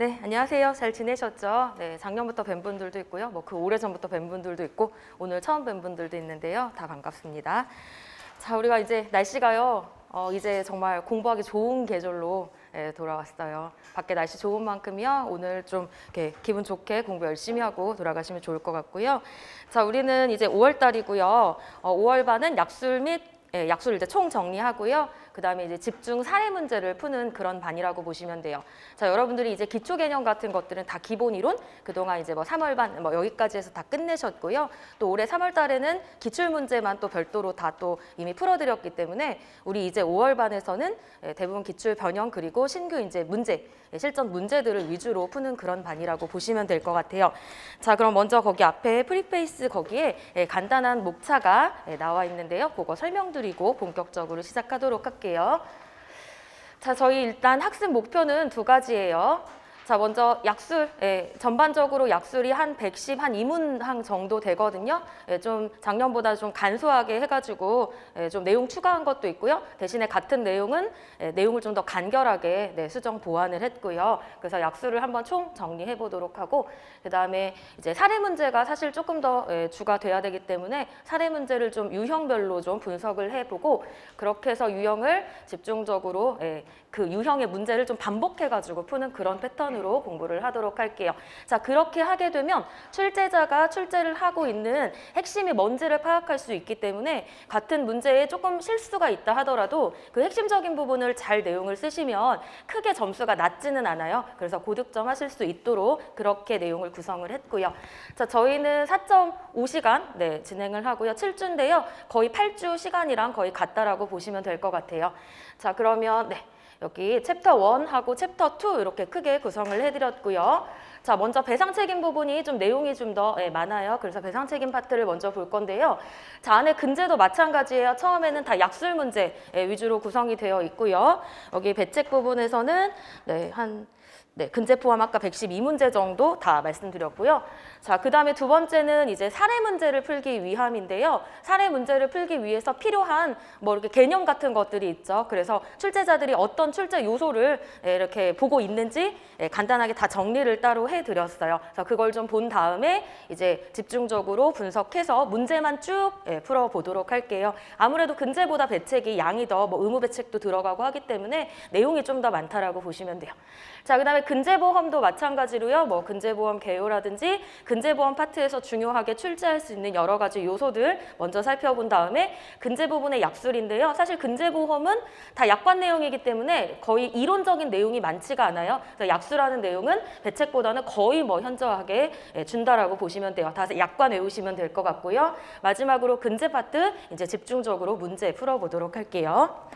네, 안녕하세요. 잘 지내셨죠? 네, 작년부터 뵌 분들도 있고요. 뭐 그 오래전부터 뵌 분들도 있고 오늘 처음 뵌 분들도 있는데요. 다 반갑습니다. 자, 우리가 이제 날씨가요. 이제 정말 공부하기 좋은 계절로 돌아왔어요. 밖에 날씨 좋은 만큼이요. 오늘 좀 이렇게 기분 좋게 공부 열심히 하고 돌아가시면 좋을 것 같고요. 자, 우리는 이제 5월 달이고요. 5월 반은 약술 및 약술 이제 총 정리하고요. 그다음에 이제 집중 사례 문제를 푸는 그런 반이라고 보시면 돼요. 자, 여러분들이 이제 기초 개념 같은 것들은 다 기본 이론 그동안 이제 뭐 3월 반 뭐 여기까지 해서 다 끝내셨고요. 또 올해 3월 달에는 기출 문제만 또 별도로 다 또 이미 풀어드렸기 때문에 우리 이제 5월 반에서는 대부분 기출 변형 그리고 신규 이제 문제 실전 문제들을 위주로 푸는 그런 반이라고 보시면 될 것 같아요. 자, 그럼 먼저 거기 앞에 프리페이스 거기에 간단한 목차가 나와 있는데요. 그거 설명드리고 본격적으로 시작하도록 할게요. 자, 저희 일단 학습 목표는 두 가지예요. 자, 먼저 약술, 전반적으로 약술이 한 110, 한 2문항 정도 되거든요. 좀 작년보다 좀 간소하게 해가지고 좀 내용 추가한 것도 있고요. 대신에 같은 내용은 내용을 좀 더 간결하게 수정 보완을 했고요. 그래서 약술을 한번 총 정리해 보도록 하고 그다음에 이제 사례 문제가 사실 조금 더 주가 돼야 되기 때문에 사례 문제를 좀 유형별로 좀 분석을 해보고 그렇게 해서 유형을 집중적으로 그 유형의 문제를 좀 반복해가지고 푸는 그런 패턴으로 공부를 하도록 할게요. 자, 그렇게 하게 되면 출제자가 출제를 하고 있는 핵심이 뭔지를 파악할 수 있기 때문에 같은 문제에 조금 실수가 있다 하더라도 그 핵심적인 부분을 잘 내용을 쓰시면 크게 점수가 낮지는 않아요. 그래서 고득점 하실 수 있도록 그렇게 내용을 구성을 했고요. 자, 저희는 4.5시간 진행을 하고요. 7주인데요. 거의 8주 시간이랑 거의 같다라고 보시면 될 것 같아요. 자, 그러면 여기 챕터 1하고 챕터 2 이렇게 크게 구성을 해드렸고요. 자, 먼저 배상 책임 부분이 좀 내용이 좀 더 많아요. 그래서 배상 책임 파트를 먼저 볼 건데요. 자, 안에 근제도 마찬가지예요. 처음에는 다 약술 문제 위주로 구성이 되어 있고요. 여기 배책 부분에서는 근제 포함 아까 112문제 정도 다 말씀드렸고요. 자, 그 다음에 두 번째는 이제 사례 문제를 풀기 위함인데요. 사례 문제를 풀기 위해서 필요한 뭐 이렇게 개념 같은 것들이 있죠. 그래서 출제자들이 어떤 출제 요소를 이렇게 보고 있는지 간단하게 다 정리를 따로 해드렸어요. 그래서 그걸 좀 본 다음에 이제 집중적으로 분석해서 문제만 쭉 풀어보도록 할게요. 아무래도 근제보다 배책이 양이 더 뭐 의무 배책도 들어가고 하기 때문에 내용이 좀 더 많다라고 보시면 돼요. 자, 그 다음에 근제보험도 마찬가지로요. 뭐 근제보험 개요라든지 근제보험 파트에서 중요하게 출제할 수 있는 여러 가지 요소들 먼저 살펴본 다음에 근제 부분의 약술인데요. 사실 근제보험은 다 약관 내용이기 때문에 거의 이론적인 내용이 많지가 않아요. 그래서 약술하는 내용은 배책보다는 거의 뭐 현저하게 준다라고 보시면 돼요. 다 약관 외우시면 될 것 같고요. 마지막으로 근제 파트 이제 집중적으로 문제 풀어보도록 할게요.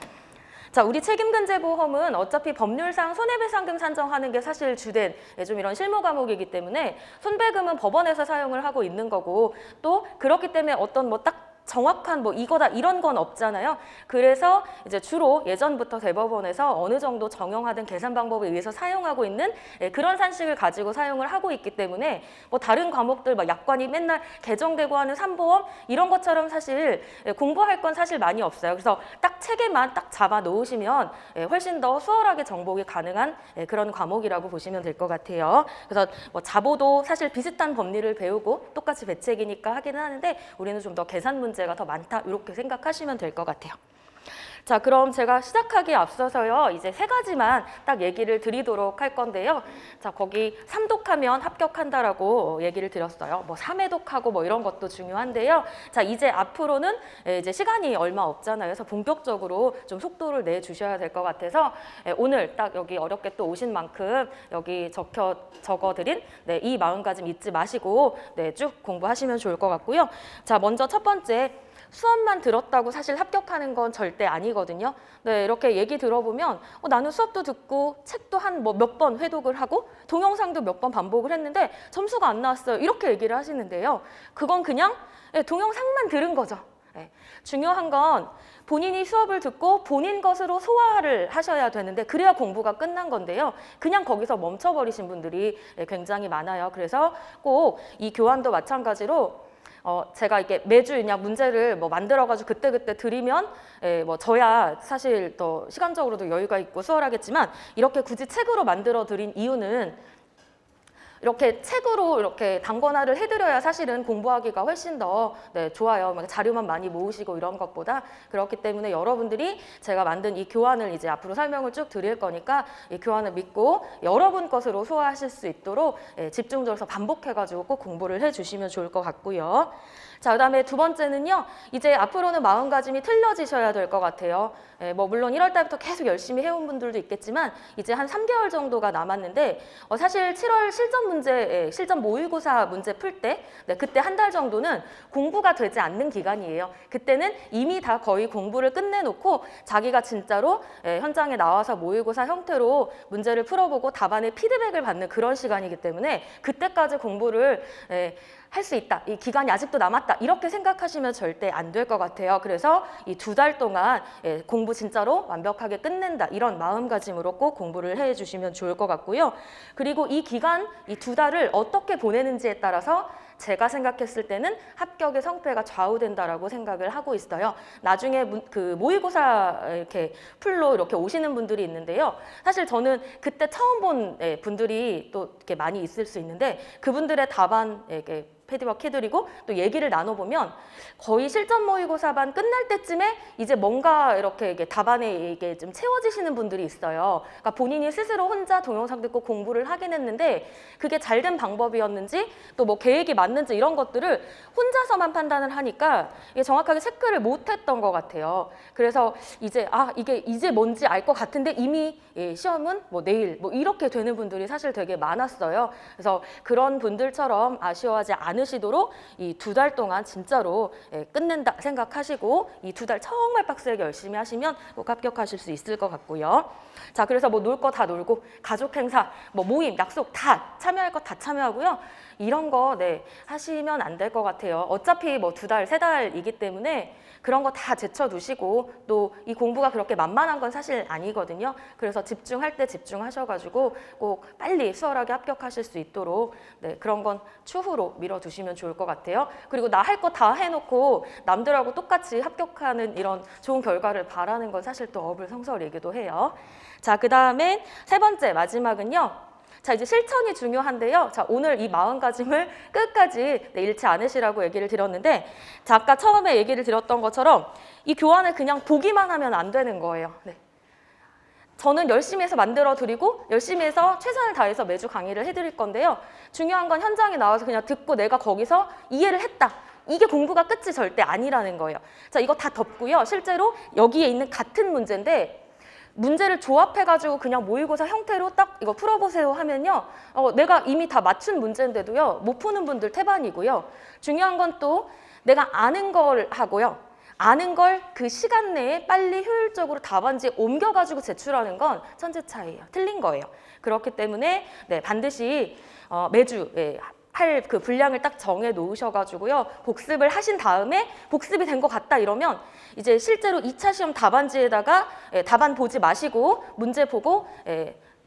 자, 우리 책임근제보험은 어차피 법률상 손해배상금 산정하는 게 사실 주된 좀 이런 실무 과목이기 때문에 손배금은 법원에서 사용을 하고 있는 거고 또 그렇기 때문에 어떤 뭐 딱 정확한 뭐 이거다 이런 건 없잖아요. 그래서 이제 주로 예전부터 대법원에서 어느 정도 정형화된 계산 방법에 의해서 사용하고 있는 그런 산식을 가지고 사용을 하고 있기 때문에 뭐 다른 과목들 막 약관이 맨날 개정되고 하는 삼보험 이런 것처럼 사실 공부할 건 사실 많이 없어요. 그래서 딱 책에만 딱 잡아 놓으시면 훨씬 더 수월하게 정복이 가능한 그런 과목이라고 보시면 될 것 같아요. 그래서 뭐 자보도 사실 비슷한 법리를 배우고 똑같이 배책이니까 하기는 하는데 우리는 좀 더 계산 문제가 더 많다 이렇게 생각하시면 될 것 같아요. 자, 그럼 제가 시작하기에 앞서서요. 이제 세 가지만 딱 얘기를 드리도록 할 건데요. 자, 거기 3독하면 합격한다라고 얘기를 드렸어요. 뭐 3회독하고 뭐 이런 것도 중요한데요. 자, 이제 앞으로는 이제 시간이 얼마 없잖아요. 그래서 본격적으로 좀 속도를 내주셔야 될 것 같아서 오늘 딱 여기 어렵게 또 오신 만큼 여기 적어드린 이 마음가짐 잊지 마시고 쭉 공부하시면 좋을 것 같고요. 자, 먼저 첫 번째. 수업만 들었다고 사실 합격하는 건 절대 아니거든요. 이렇게 얘기 들어보면 나는 수업도 듣고 책도 한 뭐 몇 번 회독을 하고 동영상도 몇 번 반복을 했는데 점수가 안 나왔어요. 이렇게 얘기를 하시는데요. 그건 그냥 동영상만 들은 거죠. 중요한 건 본인이 수업을 듣고 본인 것으로 소화를 하셔야 되는데 그래야 공부가 끝난 건데요. 그냥 거기서 멈춰버리신 분들이 굉장히 많아요. 그래서 꼭 이 교환도 마찬가지로 제가 이렇게 매주 그냥 문제를 뭐 만들어가지고 그때그때 드리면 뭐 저야 사실 더 시간적으로도 여유가 있고 수월하겠지만 이렇게 굳이 책으로 만들어 드린 이유는 이렇게 책으로 이렇게 단권화를 해드려야 사실은 공부하기가 훨씬 더 좋아요. 자료만 많이 모으시고 이런 것보다. 그렇기 때문에 여러분들이 제가 만든 이 교환을 이제 앞으로 설명을 쭉 드릴 거니까 이 교환을 믿고 여러분 것으로 소화하실 수 있도록 집중적으로 반복해가지고 꼭 공부를 해주시면 좋을 것 같고요. 자, 그다음에 두 번째는요. 이제 앞으로는 마음가짐이 틀려지셔야 될 것 같아요. 뭐 물론 1월 달부터 계속 열심히 해온 분들도 있겠지만 이제 한 3개월 정도가 남았는데 사실 7월 실전 문제, 실전 모의고사 문제 풀 때 그때 한 달 정도는 공부가 되지 않는 기간이에요. 그때는 이미 다 거의 공부를 끝내놓고 자기가 진짜로 현장에 나와서 모의고사 형태로 문제를 풀어보고 답안의 피드백을 받는 그런 시간이기 때문에 그때까지 공부를 할 수 있다. 이 기간이 아직도 남았다. 이렇게 생각하시면 절대 안 될 것 같아요. 그래서 이 2달 동안 공부 진짜로 완벽하게 끝낸다. 이런 마음가짐으로 꼭 공부를 해주시면 좋을 것 같고요. 그리고 이 기간, 이 2달을 어떻게 보내는지에 따라서 제가 생각했을 때는 합격의 성패가 좌우된다라고 생각을 하고 있어요. 나중에 그 모의고사 이렇게 풀로 이렇게 오시는 분들이 있는데요. 사실 저는 그때 처음 본 분들이 또 이렇게 많이 있을 수 있는데 그분들의 답안 이렇게 패디워크 해드리고 또 얘기를 나눠보면 거의 실전 모의고사반 끝날 때쯤에 이제 뭔가 이렇게 답안에 이게 좀 채워지시는 분들이 있어요. 그러니까 본인이 스스로 혼자 동영상 듣고 공부를 하긴 했는데 그게 잘된 방법이었는지 또 뭐 계획이 맞는지 이런 것들을 혼자서만 판단을 하니까 이게 정확하게 체크를 못했던 것 같아요. 그래서 이제 이게 이제 뭔지 알 것 같은데 이미 시험은 뭐 내일 뭐 이렇게 되는 분들이 사실 되게 많았어요. 그래서 그런 분들처럼 아쉬워하지 않으시도록 이 2달 동안 진짜로 끝낸다 생각하시고 이 2달 정말 빡세게 열심히 하시면 꼭 합격하실 수 있을 것 같고요. 자, 그래서 뭐 놀 거 다 놀고 가족 행사, 뭐 모임, 약속 다 참여할 거 다 참여하고요. 이런 거 하시면 안 될 것 같아요. 어차피 뭐 2달, 3달이기 때문에 그런 거 다 제쳐두시고 또 이 공부가 그렇게 만만한 건 사실 아니거든요. 그래서 집중할 때 집중하셔가지고 꼭 빨리 수월하게 합격하실 수 있도록 그런 건 추후로 미뤄두시면 좋을 것 같아요. 그리고 나 할 거 다 해놓고 남들하고 똑같이 합격하는 이런 좋은 결과를 바라는 건 사실 또 어불성설이기도 해요. 자, 그 다음에 세 번째 마지막은요. 자, 이제 실천이 중요한데요. 자, 오늘 이 마음가짐을 끝까지 잃지 않으시라고 얘기를 드렸는데, 자, 아까 처음에 얘기를 드렸던 것처럼 이 교환을 그냥 보기만 하면 안 되는 거예요. 저는 열심히 해서 만들어 드리고 열심히 해서 최선을 다해서 매주 강의를 해드릴 건데요. 중요한 건 현장에 나와서 그냥 듣고 내가 거기서 이해를 했다. 이게 공부가 끝이 절대 아니라는 거예요. 자, 이거 다 덮고요. 실제로 여기에 있는 같은 문제인데 문제를 조합해가지고 그냥 모의고사 형태로 딱 이거 풀어보세요 하면요. 내가 이미 다 맞춘 문제인데도요. 못 푸는 분들 태반이고요. 중요한 건 또 내가 아는 걸 하고요. 아는 걸 그 시간 내에 빨리 효율적으로 답안지에 옮겨가지고 제출하는 건 천지 차이예요. 틀린 거예요. 그렇기 때문에 반드시 매주 할 그 분량을 딱 정해 놓으셔가지고요. 복습을 하신 다음에 복습이 된 것 같다 이러면 이제 실제로 2차 시험 답안지에다가 답안 보지 마시고 문제 보고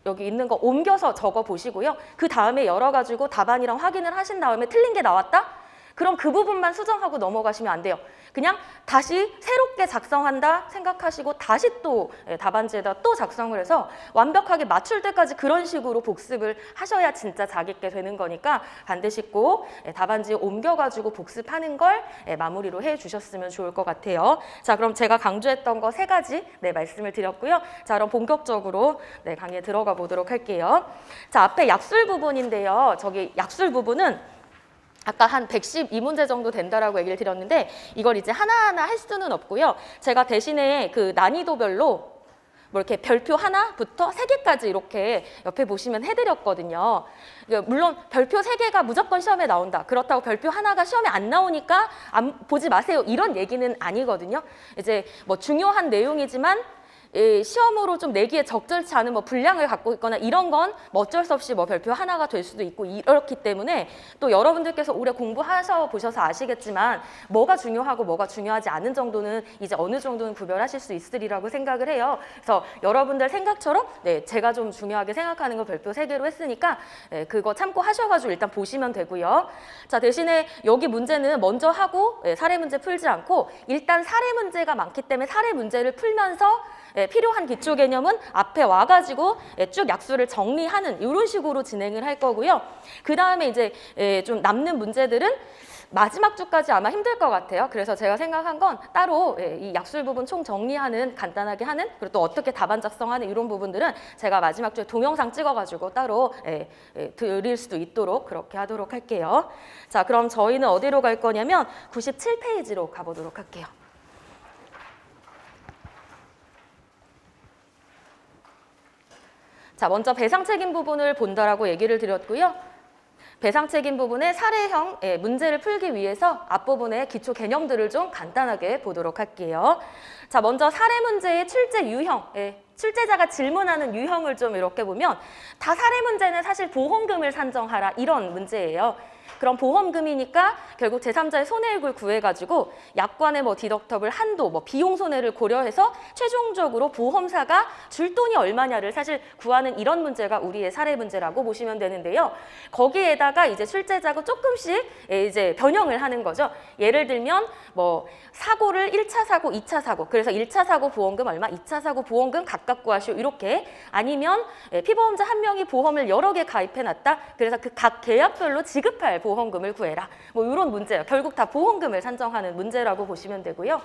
여기 있는 거 옮겨서 적어 보시고요. 그 다음에 열어가지고 답안이랑 확인을 하신 다음에 틀린 게 나왔다? 그럼 그 부분만 수정하고 넘어가시면 안 돼요. 그냥 다시 새롭게 작성한다 생각하시고 다시 또 답안지에다 또 작성을 해서 완벽하게 맞출 때까지 그런 식으로 복습을 하셔야 진짜 자기께 되는 거니까 반드시 꼭 답안지에 옮겨가지고 복습하는 걸 마무리로 해주셨으면 좋을 것 같아요. 자, 그럼 제가 강조했던 거 3가지 말씀을 드렸고요. 자, 그럼 본격적으로 강의에 들어가 보도록 할게요. 자, 앞에 약술 부분인데요. 저기 약술 부분은 아까 한 112문제 정도 된다라고 얘기를 드렸는데 이걸 이제 하나하나 할 수는 없고요. 제가 대신에 그 난이도별로 뭐 이렇게 별표 하나부터 3개까지 이렇게 옆에 보시면 해드렸거든요. 물론 별표 3개가 무조건 시험에 나온다. 그렇다고 별표 하나가 시험에 안 나오니까 보지 마세요. 이런 얘기는 아니거든요. 이제 뭐 중요한 내용이지만 시험으로 좀 내기에 적절치 않은 뭐 분량을 갖고 있거나 이런 건 뭐 어쩔 수 없이 뭐 별표 하나가 될 수도 있고 이렇기 때문에 또 여러분들께서 오래 공부하셔 보셔서 아시겠지만 뭐가 중요하고 뭐가 중요하지 않은 정도는 이제 어느 정도는 구별하실 수 있으리라고 생각을 해요. 그래서 여러분들 생각처럼 제가 좀 중요하게 생각하는 거 별표 3개로 했으니까 그거 참고하셔가지고 일단 보시면 되고요. 자, 대신에 여기 문제는 먼저 하고 사례 문제 풀지 않고 일단 사례 문제가 많기 때문에 사례 문제를 풀면서 필요한 기초 개념은 앞에 와가지고 쭉 약수를 정리하는 이런 식으로 진행을 할 거고요. 그 다음에 이제 좀 남는 문제들은 마지막 주까지 아마 힘들 것 같아요. 그래서 제가 생각한 건 따로 이 약술 부분 총 정리하는, 간단하게 하는, 그리고 또 어떻게 답안 작성하는 이런 부분들은 제가 마지막 주에 동영상 찍어가지고 따로 드릴 수도 있도록 그렇게 하도록 할게요. 자, 그럼 저희는 어디로 갈 거냐면 97페이지로 가보도록 할게요. 자, 먼저 배상 책임 부분을 본다라고 얘기를 드렸고요. 배상 책임 부분의 사례형 문제를 풀기 위해서 앞부분의 기초 개념들을 좀 간단하게 보도록 할게요. 자, 먼저 사례 문제의 출제 유형, 출제자가 질문하는 유형을 좀 이렇게 보면 다 사례 문제는 사실 보험금을 산정하라 이런 문제예요. 그럼 보험금이니까 결국 제3자의 손해액을 구해가지고 약관의 뭐 디덕터블 한도, 뭐 비용 손해를 고려해서 최종적으로 보험사가 줄 돈이 얼마냐를 사실 구하는 이런 문제가 우리의 사례 문제라고 보시면 되는데요. 거기에다가 이제 출제자가 조금씩 이제 변형을 하는 거죠. 예를 들면 뭐 사고를 1차 사고, 2차 사고, 그래서 1차 사고 보험금 얼마, 2차 사고 보험금 각각 구하시오 이렇게, 아니면 피보험자 한 명이 보험을 여러 개 가입해놨다. 그래서 그 각 계약별로 지급할 보험금을 구해라. 뭐 이런 문제예요. 결국 다 보험금을 산정하는 문제라고 보시면 되고요.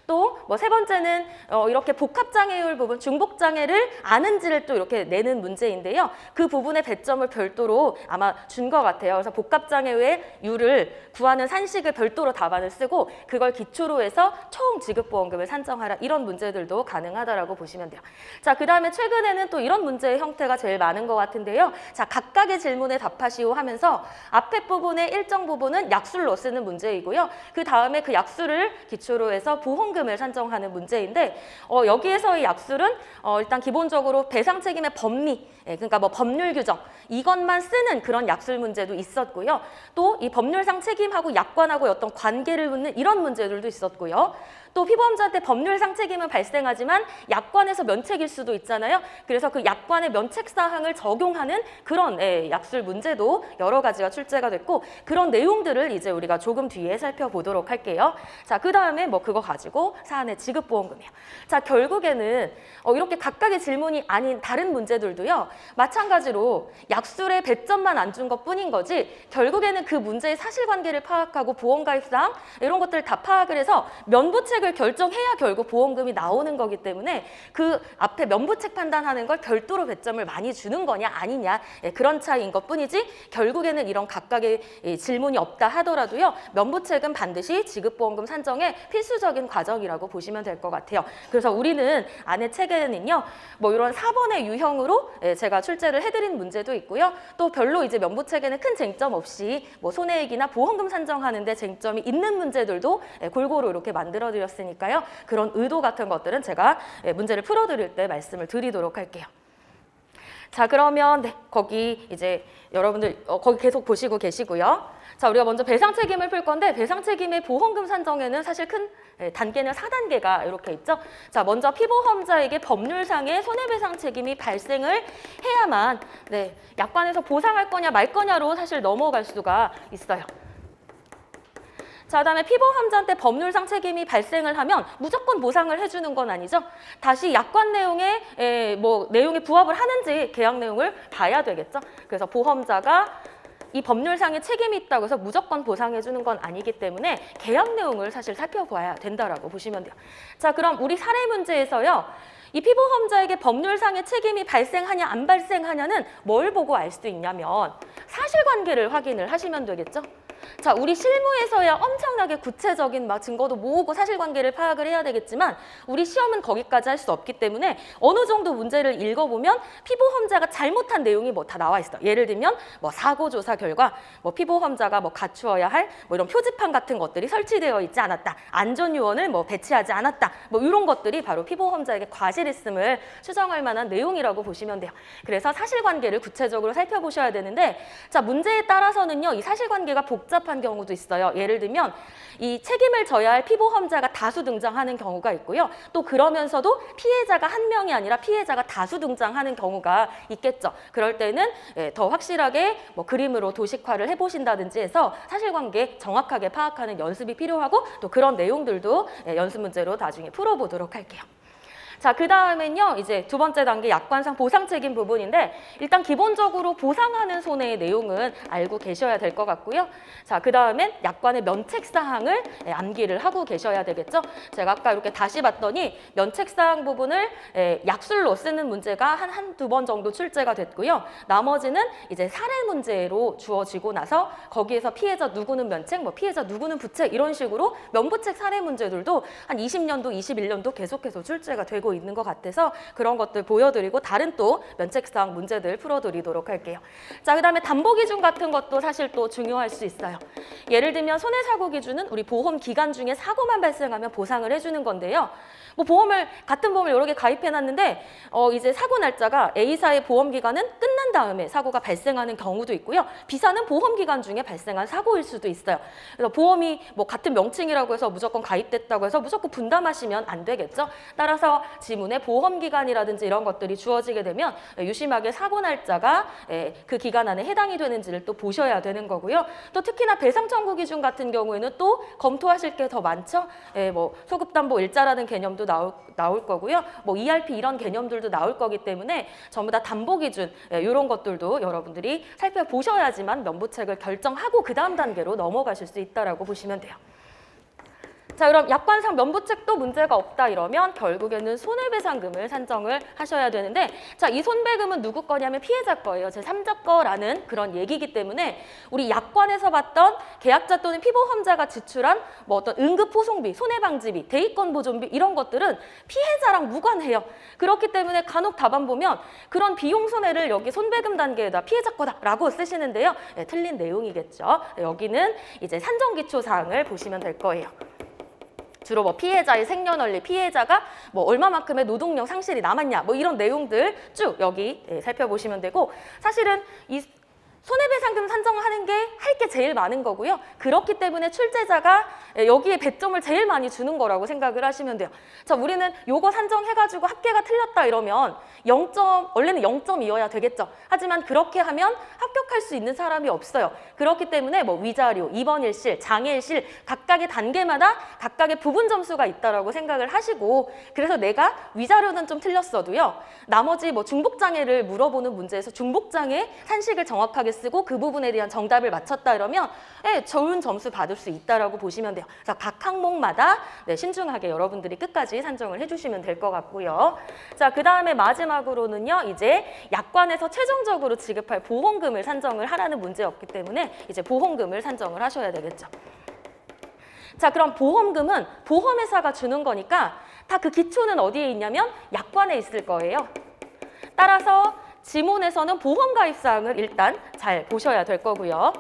또 뭐 세 번째는 이렇게 복합장애율 부분, 중복장애를 아는지를 또 이렇게 내는 문제인데요. 그 부분의 배점을 별도로 아마 준 것 같아요. 그래서 복합장애율을 구하는 산식을 별도로 답안을 쓰고 그걸 기초로 해서 총 지급보험금을 산정하라 이런 문제들도 가능하다라고 보시면 돼요. 자, 그 다음에 최근에는 또 이런 문제의 형태가 제일 많은 것 같은데요. 자, 각각의 질문에 답하시오 하면서 앞에 부분의 일정 부분은 약술로 쓰는 문제이고요. 그 다음에 그 약술을 기초로 해서 보험금을 산정하는 문제인데 여기에서의 약술은 일단 기본적으로 배상 책임의 법리, 그러니까 뭐 법률 규정 이것만 쓰는 그런 약술 문제도 있었고요. 또 이 법률상 책임하고 약관하고 어떤 관계를 묻는 이런 문제들도 있었고요. 또 피보험자한테 법률상 책임은 발생하지만 약관에서 면책일 수도 있잖아요. 그래서 그 약관의 면책 사항을 적용하는 그런 약술 문제도 여러 가지가 출제가 됐고 그런 내용들을 이제 우리가 조금 뒤에 살펴보도록 할게요. 자, 그 다음에 뭐 그거 가지고 사안의 지급보험금이에요. 자, 결국에는 이렇게 각각의 질문이 아닌 다른 문제들도요. 마찬가지로 약술의 배점만 안 준 것뿐인 거지 결국에는 그 문제의 사실관계를 파악하고 보험가입사항 이런 것들을 다 파악을 해서 면부책을 결정해야 결국 보험금이 나오는 거기 때문에 그 앞에 면부책 판단하는 걸 별도로 배점을 많이 주는 거냐 아니냐 그런 차이인 것뿐이지 결국에는 이런 각각의 질문이 없다 하더라도요. 면부책은 반드시 지급보험금 산정의 필수적인 과정이라고 보시면 될 것 같아요. 그래서 우리는 안에 책에는요. 뭐 이런 4번의 유형으로 제가 출제를 해드린 문제도 있고요. 또 별로 이제 면부책에는 큰 쟁점 없이 뭐 손해액이나 보험금 산정하는데 쟁점이 있는 문제들도 골고루 이렇게 만들어드렸으니까요. 그런 의도 같은 것들은 제가 문제를 풀어드릴 때 말씀을 드리도록 할게요. 자, 그러면 거기 이제 여러분들 거기 계속 보시고 계시고요. 자, 우리가 먼저 배상 책임을 풀 건데 배상 책임의 보험금 산정에는 사실 큰 단계는 4단계가 이렇게 있죠. 자, 먼저 피보험자에게 법률상의 손해배상 책임이 발생을 해야만 약관에서 보상할 거냐 말 거냐로 사실 넘어갈 수가 있어요. 자, 그다음에 피보험자한테 법률상 책임이 발생을 하면 무조건 보상을 해주는 건 아니죠. 다시 약관 내용에 내용에 부합을 하는지 계약 내용을 봐야 되겠죠. 그래서 보험자가 이 법률상의 책임이 있다고 해서 무조건 보상해 주는 건 아니기 때문에 계약 내용을 사실 살펴봐야 된다라고 보시면 돼요. 자, 그럼 우리 사례 문제에서요. 이 피보험자에게 법률상의 책임이 발생하냐 안 발생하냐는 뭘 보고 알 수 있냐면 사실관계를 확인을 하시면 되겠죠. 자, 우리 실무에서야 엄청나게 구체적인 증거도 모으고 사실관계를 파악을 해야 되겠지만 우리 시험은 거기까지 할 수 없기 때문에 어느 정도 문제를 읽어보면 피보험자가 잘못한 내용이 다 나와 있어. 예를 들면 사고조사 결과 피보험자가 갖추어야 할 이런 표지판 같은 것들이 설치되어 있지 않았다. 안전요원을 배치하지 않았다. 이런 것들이 바로 피보험자에게 과실있음을 추정할 만한 내용이라고 보시면 돼요. 그래서 사실관계를 구체적으로 살펴보셔야 되는데 자, 문제에 따라서는요. 이 사실관계가 복잡한 경우도 있어요. 예를 들면 이 책임을 져야 할 피보험자가 다수 등장하는 경우가 있고요. 또 그러면서도 피해자가 한 명이 아니라 피해자가 다수 등장하는 경우가 있겠죠. 그럴 때는 더 확실하게 그림으로 도식화를 해보신다든지 해서 사실관계 정확하게 파악하는 연습이 필요하고 또 그런 내용들도 연습 문제로 나중에 풀어보도록 할게요. 자, 그 다음엔요, 이제 두 번째 단계 약관상 보상 책임 부분인데, 일단 기본적으로 보상하는 손해의 내용은 알고 계셔야 될 것 같고요. 자, 그 다음엔 약관의 면책사항을 암기를 하고 계셔야 되겠죠. 제가 아까 이렇게 다시 봤더니 면책사항 부분을 약술로 쓰는 문제가 한두 번 정도 출제가 됐고요. 나머지는 이제 사례 문제로 주어지고 나서 거기에서 피해자 누구는 면책, 뭐 피해자 누구는 부책 이런 식으로 면부책 사례 문제들도 한 20년도, 21년도 계속해서 출제가 되고 있는 것 같아서 그런 것들 보여드리고 다른 또 면책사항 문제들 풀어드리도록 할게요. 자, 그 다음에 담보 기준 같은 것도 사실 또 중요할 수 있어요. 예를 들면 손해사고 기준은 우리 보험 기간 중에 사고만 발생하면 보상을 해주는 건데요. 뭐 같은 보험을 여러 개 가입해놨는데 이제 사고 날짜가 A사의 보험 기간은 끝난 다음에 사고가 발생하는 경우도 있고요. B사는 보험 기간 중에 발생한 사고일 수도 있어요. 그래서 보험이 뭐 같은 명칭이라고 해서 무조건 가입됐다고 해서 무조건 분담하시면 안 되겠죠. 따라서 지문에 보험 기간이라든지 이런 것들이 주어지게 되면 유심하게 사고 날짜가 그 기간 안에 해당이 되는지를 또 보셔야 되는 거고요. 또 특히나 배상 청구 기준 같은 경우에는 또 검토하실 게 더 많죠. 뭐 소급담보 일자라는 개념도 나올 거고요. 뭐 ERP 이런 개념들도 나올 거기 때문에 전부 다 담보 기준 이런 것들도 여러분들이 살펴보셔야지만 면부책을 결정하고 그 다음 단계로 넘어가실 수 있다라고 보시면 돼요. 자, 그럼 약관상 면부책도 문제가 없다 이러면 결국에는 손해배상금을 산정을 하셔야 되는데, 자, 이 손배금은 누구 거냐면 피해자 거예요. 제3자 거라는 그런 얘기이기 때문에 우리 약관에서 봤던 계약자 또는 피보험자가 지출한 뭐 어떤 응급포송비, 손해방지비, 대의권 보존비 이런 것들은 피해자랑 무관해요. 그렇기 때문에 간혹 답안 보면 그런 비용 손해를 여기 손배금 단계에다 피해자 거다라고 쓰시는데요. 틀린 내용이겠죠. 여기는 이제 산정기초사항을 보시면 될 거예요. 주로 뭐 피해자의 생년월일, 피해자가 뭐 얼마만큼의 노동력 상실이 남았냐, 뭐 이런 내용들 쭉 여기 살펴보시면 되고, 사실은 이 손해배상금 산정하는 게 할 게 제일 많은 거고요. 그렇기 때문에 출제자가 여기에 배점을 제일 많이 주는 거라고 생각을 하시면 돼요. 자, 우리는 요거 산정해가지고 합계가 틀렸다 이러면 원래는 0.2여야 되겠죠. 하지만 그렇게 하면 합격할 수 있는 사람이 없어요. 그렇기 때문에 뭐 위자료, 입원일실, 장애일실 각각의 단계마다 각각의 부분 점수가 있다라고 생각을 하시고, 그래서 내가 위자료는 좀 틀렸어도요. 나머지 뭐 중복장애를 물어보는 문제에서 중복장애 산식을 정확하게 쓰고 그 부분에 대한 정답을 맞췄다 이러면 좋은 점수 받을 수 있다라고 보시면 돼요. 자, 각 항목마다 신중하게 여러분들이 끝까지 산정을 해주시면 될 것 같고요. 자, 그 다음에 마지막으로는요, 이제 약관에서 최종적으로 지급할 보험금을 산정을 하라는 문제였기 때문에 이제 보험금을 산정을 하셔야 되겠죠. 자, 그럼 보험금은 보험회사가 주는 거니까 다 그 기초는 어디에 있냐면 약관에 있을 거예요. 따라서 지문에서는 보험가입사항을 일단 잘 보셔야 될 거고요.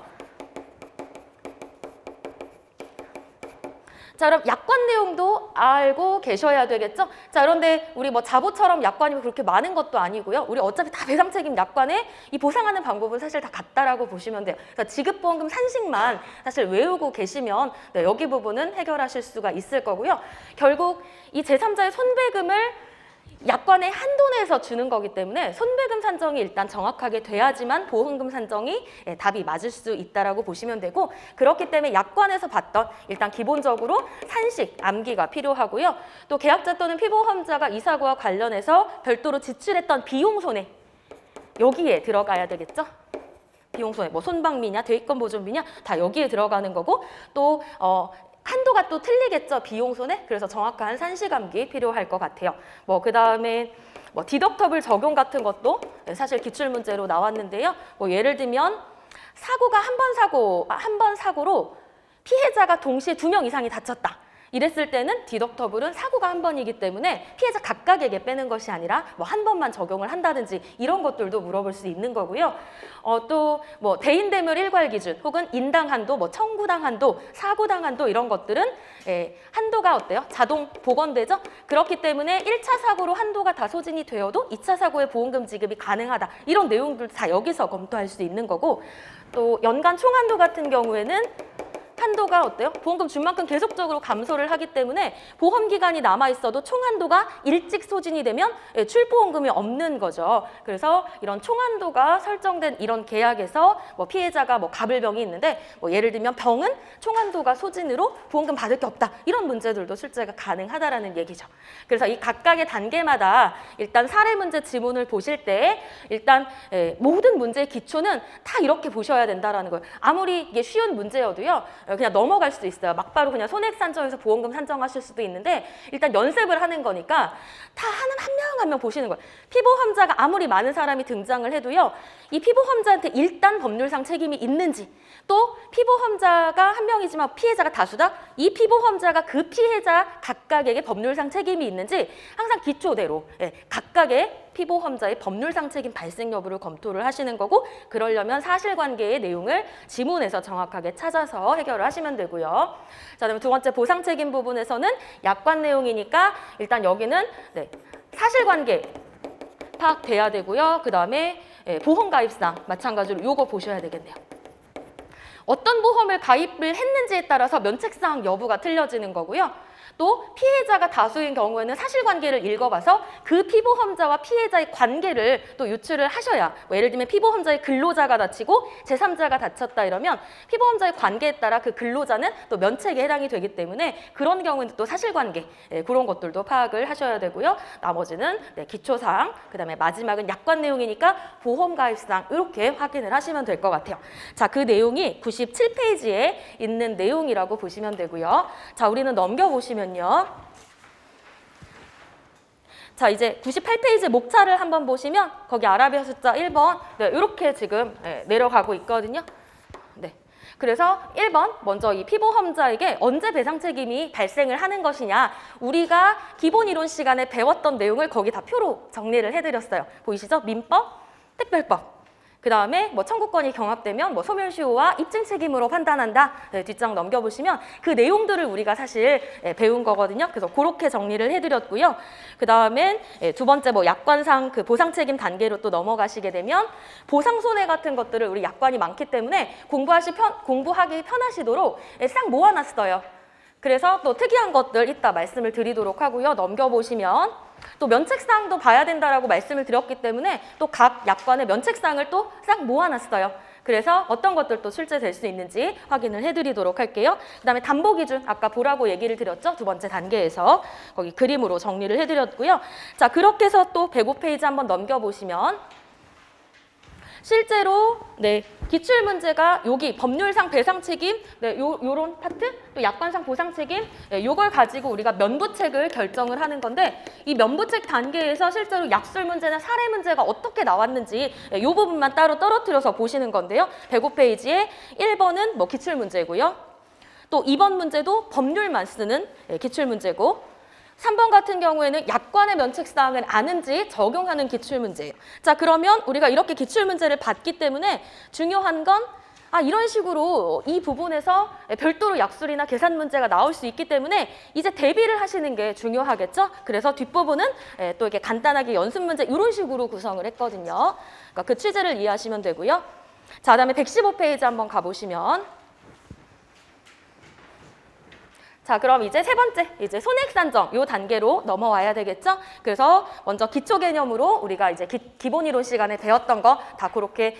자, 그럼 약관 내용도 알고 계셔야 되겠죠? 자, 그런데 우리 뭐 자보처럼 약관이 그렇게 많은 것도 아니고요. 우리 어차피 다 배상 책임 약관에 이 보상하는 방법은 사실 다 같다라고 보시면 돼요. 그래서 지급보험금 산식만 사실 외우고 계시면 여기 부분은 해결하실 수가 있을 거고요. 결국 이 제3자의 손배금을 약관의 한도 내에서 주는 거기 때문에 손배금 산정이 일단 정확하게 돼야지만 보험금 산정이 답이 맞을 수 있다라고 보시면 되고, 그렇기 때문에 약관에서 봤던 일단 기본적으로 산식, 암기가 필요하고요. 또 계약자 또는 피보험자가 이 사고와 관련해서 별도로 지출했던 비용 손해 여기에 들어가야 되겠죠. 비용 손해, 뭐 손방비냐, 대의권 보존비냐 다 여기에 들어가는 거고, 또 한도가 또 틀리겠죠, 비용 손해. 그래서 정확한 산식암기 필요할 것 같아요. 뭐 그다음에 뭐 디덕터블 적용 같은 것도 사실 기출 문제로 나왔는데요. 뭐 예를 들면 사고가 한 번 사고로 피해자가 동시에 2명 이상이 다쳤다. 이랬을 때는 디덕터블은 사고가 한 번이기 때문에 피해자 각각에게 빼는 것이 아니라 뭐 한 번만 적용을 한다든지 이런 것들도 물어볼 수 있는 거고요. 또 뭐 대인대물 일괄 기준 혹은 인당 한도, 뭐 청구당 한도, 사고당 한도 이런 것들은 한도가 어때요? 자동 복원되죠? 그렇기 때문에 1차 사고로 한도가 다 소진이 되어도 2차 사고에 보험금 지급이 가능하다. 이런 내용들 다 여기서 검토할 수 있는 거고, 또 연간 총한도 같은 경우에는 한도가 어때요? 보험금 준 만큼 계속적으로 감소를 하기 때문에 보험 기간이 남아 있어도 총 한도가 일찍 소진이 되면 출보험금이 없는 거죠. 그래서 이런 총 한도가 설정된 이런 계약에서 뭐 피해자가 뭐 갑을병이 있는데 뭐 예를 들면 병은 총 한도가 소진으로 보험금 받을 게 없다. 이런 문제들도 출제가 가능하다라는 얘기죠. 그래서 이 각각의 단계마다 일단 사례 문제 지문을 보실 때 일단 모든 문제의 기초는 다 이렇게 보셔야 된다라는 거예요. 아무리 이게 쉬운 문제여도요. 그냥 넘어갈 수도 있어요. 막바로 그냥 손익 산정해서 보험금 산정하실 수도 있는데 일단 연습을 하는 거니까 다 한 명 한 명 보시는 거예요. 피보험자가 아무리 많은 사람이 등장을 해도요. 이 피보험자한테 일단 법률상 책임이 있는지 또 피보험자가 한 명이지만 피해자가 다수다? 이 피보험자가 그 피해자 각각에게 법률상 책임이 있는지 항상 기초대로 각각의 피보험자의 법률상 책임 발생 여부를 검토를 하시는 거고 그러려면 사실관계의 내용을 지문에서 정확하게 찾아서 해결을 하시면 되고요. 자, 그다음에 두 번째 보상 책임 부분에서는 약관 내용이니까 일단 여기는 사실관계 파악돼야 되고요. 그다음에 보험가입상 마찬가지로 요거 보셔야 되겠네요. 어떤 보험을 가입을 했는지에 따라서 면책사항 여부가 틀려지는 거고요. 또 피해자가 다수인 경우에는 사실관계를 읽어봐서 그 피보험자와 피해자의 관계를 또 유추를 하셔야 뭐 예를 들면 피보험자의 근로자가 다치고 제3자가 다쳤다 이러면 피보험자의 관계에 따라 그 근로자는 또 면책에 해당이 되기 때문에 그런 경우는 또 사실관계 그런 것들도 파악을 하셔야 되고요. 나머지는 기초사항 그다음에 마지막은 약관 내용이니까 보험가입사항 이렇게 확인을 하시면 될 것 같아요. 자, 그 내용이 97페이지에 있는 내용이라고 보시면 되고요. 자, 우리는 넘겨보시면 자, 이제 98페이지 목차를 한번 보시면 거기 아라비아 숫자 1번 이렇게 지금 내려가고 있거든요. 그래서 1번 먼저 이 피보험자에게 언제 배상 책임이 발생을 하는 것이냐 우리가 기본 이론 시간에 배웠던 내용을 거기 다 표로 정리를 해드렸어요. 보이시죠? 민법, 특별법. 그 다음에 뭐 청구권이 경합되면 뭐 소멸시효와 입증 책임으로 판단한다. 뒷장 넘겨보시면 그 내용들을 우리가 사실 배운 거거든요. 그래서 그렇게 정리를 해드렸고요. 그 다음엔 두 번째 뭐 약관상 그 보상 책임 단계로 또 넘어가시게 되면 보상 손해 같은 것들을 우리 약관이 많기 때문에 공부하기 편하시도록 싹 모아놨어요. 그래서 또 특이한 것들 이따 말씀을 드리도록 하고요. 넘겨보시면 또 면책사항도 봐야 된다라고 말씀을 드렸기 때문에 또 각 약관의 면책사항을 또 싹 모아놨어요. 그래서 어떤 것들도 출제될 수 있는지 확인을 해드리도록 할게요. 그다음에 담보기준 아까 보라고 얘기를 드렸죠. 두 번째 단계에서 거기 그림으로 정리를 해드렸고요. 자, 그렇게 해서 또 105페이지 한번 넘겨보시면 실제로 기출문제가 여기 법률상 배상 책임 요런 파트 또 약관상 보상 책임 요걸 가지고 우리가 면부책을 결정을 하는 건데 이 면부책 단계에서 실제로 약술 문제나 사례 문제가 어떻게 나왔는지 요 부분만 따로 떨어뜨려서 보시는 건데요. 105페이지에 1번은 뭐 기출문제고요. 또 2번 문제도 법률만 쓰는 기출문제고 3번 같은 경우에는 약관의 면책사항을 아는지 적용하는 기출문제예요. 자, 그러면 우리가 이렇게 기출문제를 봤기 때문에 중요한 건 이런 식으로 이 부분에서 별도로 약술이나 계산 문제가 나올 수 있기 때문에 이제 대비를 하시는 게 중요하겠죠. 그래서 뒷부분은 또 이렇게 간단하게 연습 문제 이런 식으로 구성을 했거든요. 그러니까 그 취지를 이해하시면 되고요. 자, 그다음에 115페이지 한번 가보시면 자, 그럼 이제 세 번째, 이제 손익산정 요 단계로 넘어와야 되겠죠? 그래서 먼저 기초 개념으로 우리가 이제 기본 이론 시간에 배웠던 거 다 그렇게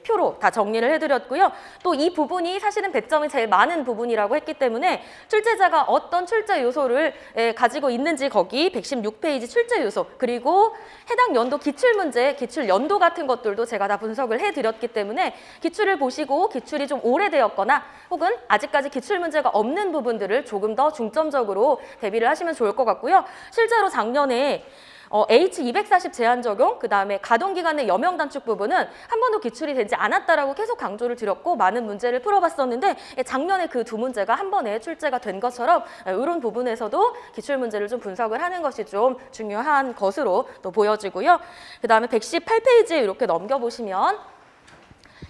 표로 다 정리를 해드렸고요. 또 이 부분이 사실은 배점이 제일 많은 부분이라고 했기 때문에 출제자가 어떤 출제 요소를 가지고 있는지 거기 116페이지 출제 요소 그리고 해당 연도 기출 문제, 기출 연도 같은 것들도 제가 다 분석을 해드렸기 때문에 기출을 보시고 기출이 좀 오래되었거나 혹은 아직까지 기출 문제가 없는 부분들을 조금 더 중점적으로 대비를 하시면 좋을 것 같고요. 실제로 작년에 H240 제한 적용, 그 다음에 가동기간의 여명 단축 부분은 한 번도 기출이 되지 않았다라고 계속 강조를 드렸고 많은 문제를 풀어봤었는데 작년에 그 두 문제가 한 번에 출제가 된 것처럼 이런 부분에서도 기출 문제를 좀 분석을 하는 것이 좀 중요한 것으로 또 보여지고요. 그 다음에 118페이지에 이렇게 넘겨보시면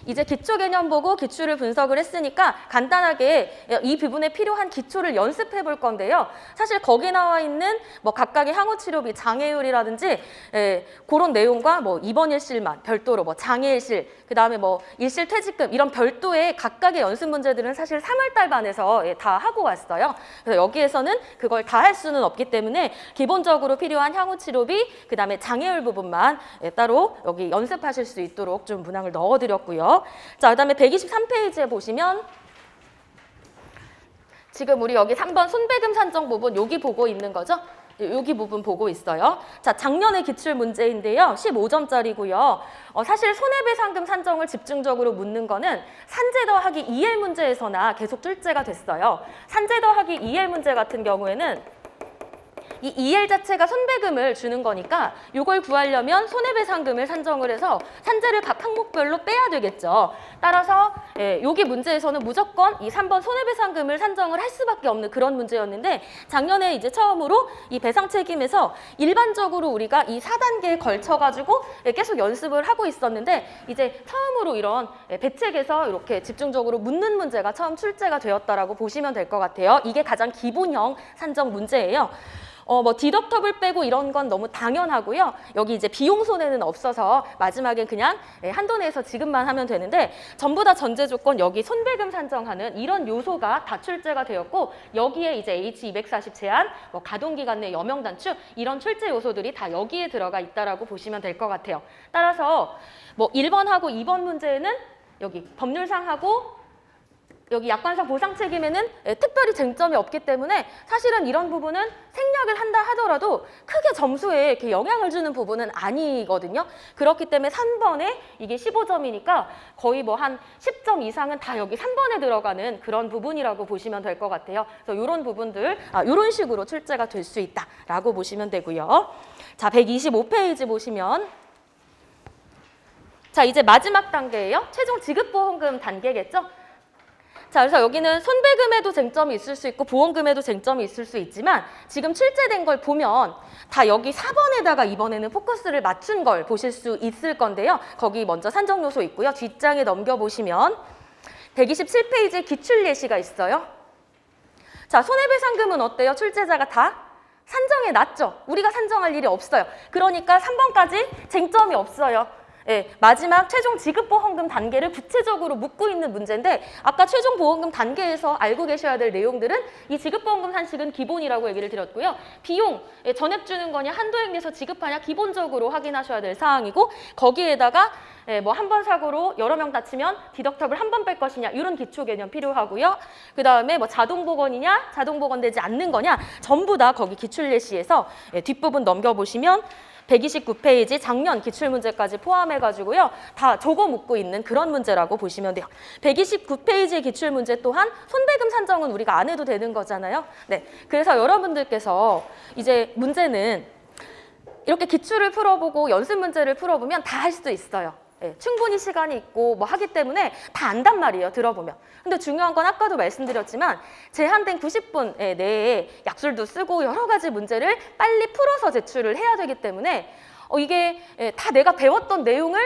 이제 기초 개념 보고 기출을 분석을 했으니까 간단하게 이 부분에 필요한 기초를 연습해 볼 건데요. 사실 거기 나와 있는 뭐 각각의 항우 치료비, 장애율이라든지 그런 내용과 뭐 입원 일실만 별도로 뭐 장애일실, 그다음에 뭐 일실 퇴직금 이런 별도의 각각의 연습 문제들은 사실 3월달 반에서 다 하고 왔어요. 그래서 여기에서는 그걸 다 할 수는 없기 때문에 기본적으로 필요한 향후 치료비, 그다음에 장애율 부분만 따로 여기 연습하실 수 있도록 좀 문항을 넣어드렸고요. 자, 그다음에 123페이지에 보시면 지금 우리 여기 3번 손배금 산정 부분 여기 보고 있는 거죠? 여기 부분 보고 있어요. 자, 작년의 기출 문제인데요. 15점짜리고요. 사실 손해배상금 산정을 집중적으로 묻는 거는 산재 더하기 2엘 문제에서나 계속 출제가 됐어요. 산재 더하기 2엘 문제 같은 경우에는 이 2엘 자체가 손배금을 주는 거니까 이걸 구하려면 손해배상금을 산정을 해서 산재를 각 항목별로 빼야 되겠죠. 따라서 여기 문제에서는 무조건 이 3번 손해배상금을 산정을 할 수밖에 없는 그런 문제였는데 작년에 이제 처음으로 이 배상 책임에서 일반적으로 우리가 이 4단계에 걸쳐가지고 계속 연습을 하고 있었는데 이제 처음으로 이런 배책에서 이렇게 집중적으로 묻는 문제가 처음 출제가 되었다라고 보시면 될 것 같아요. 이게 가장 기본형 산정 문제예요. 뭐 디덕터블 빼고 이런 건 너무 당연하고요. 여기 이제 비용 손해는 없어서 마지막에 그냥 한도 내에서 지급만 하면 되는데 전부 다 전제 조건 여기 손배금 산정하는 이런 요소가 다 출제가 되었고 여기에 이제 H240 제한, 뭐 가동기간 내 여명 단축 이런 출제 요소들이 다 여기에 들어가 있다라고 보시면 될 것 같아요. 따라서 뭐 1번하고 2번 문제는 여기 법률상하고 여기 약관상 보상 책임에는 특별히 쟁점이 없기 때문에 사실은 이런 부분은 생략을 한다 하더라도 크게 점수에 이렇게 영향을 주는 부분은 아니거든요. 그렇기 때문에 3번에 이게 15점이니까 거의 뭐 한 10점 이상은 다 여기 3번에 들어가는 그런 부분이라고 보시면 될 것 같아요. 그래서 이런 부분들, 이런 식으로 출제가 될 수 있다라고 보시면 되고요. 자, 125페이지 보시면 자, 이제 마지막 단계예요. 최종 지급보험금 단계겠죠. 자, 그래서 여기는 손배금에도 쟁점이 있을 수 있고 보험금에도 쟁점이 있을 수 있지만 지금 출제된 걸 보면 다 여기 4번에다가 이번에는 포커스를 맞춘 걸 보실 수 있을 건데요. 거기 먼저 산정 요소 있고요. 뒷장에 넘겨보시면 127페이지에 기출 예시가 있어요. 자, 손해배상금은 어때요? 출제자가 다 산정해 놨죠. 우리가 산정할 일이 없어요. 그러니까 3번까지 쟁점이 없어요. 마지막 최종 지급보험금 단계를 구체적으로 묻고 있는 문제인데 아까 최종 보험금 단계에서 알고 계셔야 될 내용들은 이 지급보험금 산식은 기본이라고 얘기를 드렸고요. 비용, 전액 주는 거냐 한도액 내서 지급하냐 기본적으로 확인하셔야 될 사항이고 거기에다가 뭐 한 번 사고로 여러 명 다치면 디덕터블 한 번 뺄 것이냐 이런 기초 개념 필요하고요. 그 다음에 뭐 자동보건이냐 자동보건되지 않는 거냐 전부 다 거기 기출 예시에서 뒷부분 넘겨보시면 129페이지 작년 기출문제까지 포함해가지고요. 다 적어 묻고 있는 그런 문제라고 보시면 돼요. 129페이지의 기출문제 또한 손배금 산정은 우리가 안 해도 되는 거잖아요. 네, 그래서 여러분들께서 이제 문제는 이렇게 기출을 풀어보고 연습 문제를 풀어보면 다 할 수도 있어요. 충분히 시간이 있고 뭐 하기 때문에 다 안단 말이에요. 들어보면. 근데 중요한 건 아까도 말씀드렸지만 제한된 90분 내에 약술도 쓰고 여러 가지 문제를 빨리 풀어서 제출을 해야 되기 때문에 이게 다 내가 배웠던 내용을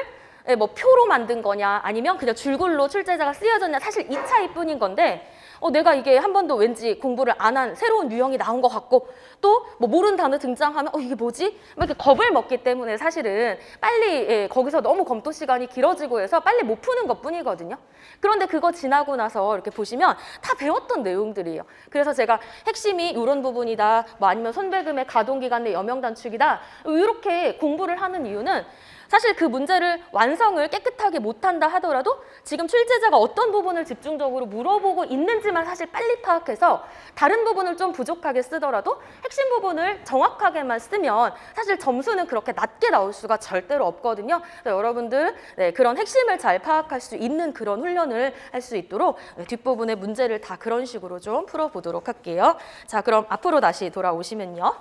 뭐 표로 만든 거냐 아니면 그냥 줄글로 출제자가 쓰여졌냐 사실 이 차이뿐인 건데 내가 이게 한 번도 왠지 공부를 안 한 새로운 유형이 나온 것 같고 또 뭐 모르는 단어 등장하면 이게 뭐지? 막 이렇게 겁을 먹기 때문에 사실은 빨리 거기서 너무 검토 시간이 길어지고 해서 빨리 못 푸는 것뿐이거든요. 그런데 그거 지나고 나서 이렇게 보시면 다 배웠던 내용들이에요. 그래서 제가 핵심이 이런 부분이다 뭐 아니면 손배금의 가동기간 내 여명 단축이다 이렇게 공부를 하는 이유는 사실 그 문제를 완성을 깨끗하게 못한다 하더라도 지금 출제자가 어떤 부분을 집중적으로 물어보고 있는지만 사실 빨리 파악해서 다른 부분을 좀 부족하게 쓰더라도 핵심 부분을 정확하게만 쓰면 사실 점수는 그렇게 낮게 나올 수가 절대로 없거든요. 그래서 여러분들 그런 핵심을 잘 파악할 수 있는 그런 훈련을 할 수 있도록 뒷부분의 문제를 다 그런 식으로 좀 풀어보도록 할게요. 자, 그럼 앞으로 다시 돌아오시면요.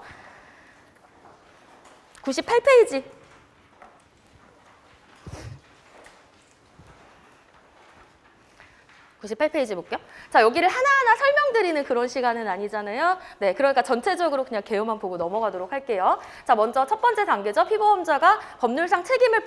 98페이지. 98페이지 볼게요. 자, 여기를 하나하나 설명드리는 그런 시간은 아니잖아요. 네, 그러니까 전체적으로 그냥 개요만 보고 넘어가도록 할게요. 자, 먼저 첫 번째 단계죠. 피보험자가 법률상 책임을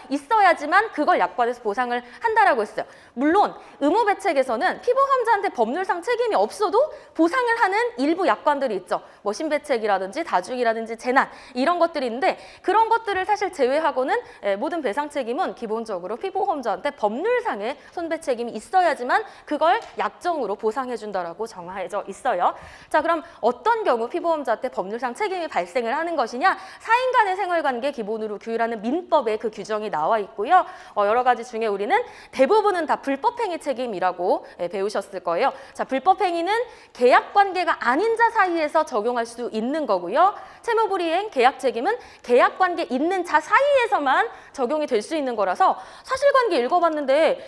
있어야지만 그걸 약관에서 보상을 한다라고 했어요. 물론 의무배책에서는 피보험자한테 법률상 책임이 없어도 보상을 하는 일부 약관들이 있죠. 뭐 신배책이라든지 다중이라든지 재난 이런 것들이 있는데 그런 것들을 사실 제외하고는 모든 배상 책임은 기본적으로 피보험자한테 법률상의 손배 책임이 있어야지만 그걸 약정으로 보상해준다라고 정해져 있어요. 자, 그럼 어떤 경우 피보험자한테 법률상 책임이 발생을 하는 것이냐? 사인 간의 생활관계 기본으로 규율하는 민법에 그 규정이 나와 있고요. 여러 가지 중에 우리는 대부분은 다 불법행위 책임이라고 배우셨을 거예요. 자, 불법행위는 계약관계가 아닌 자 사이에서 적용할 수 있는 거고요. 채무불이행 계약 책임은 계약관계 있는 자 사이에서만 적용이 될 수 있는 거라서 사실관계 읽어봤는데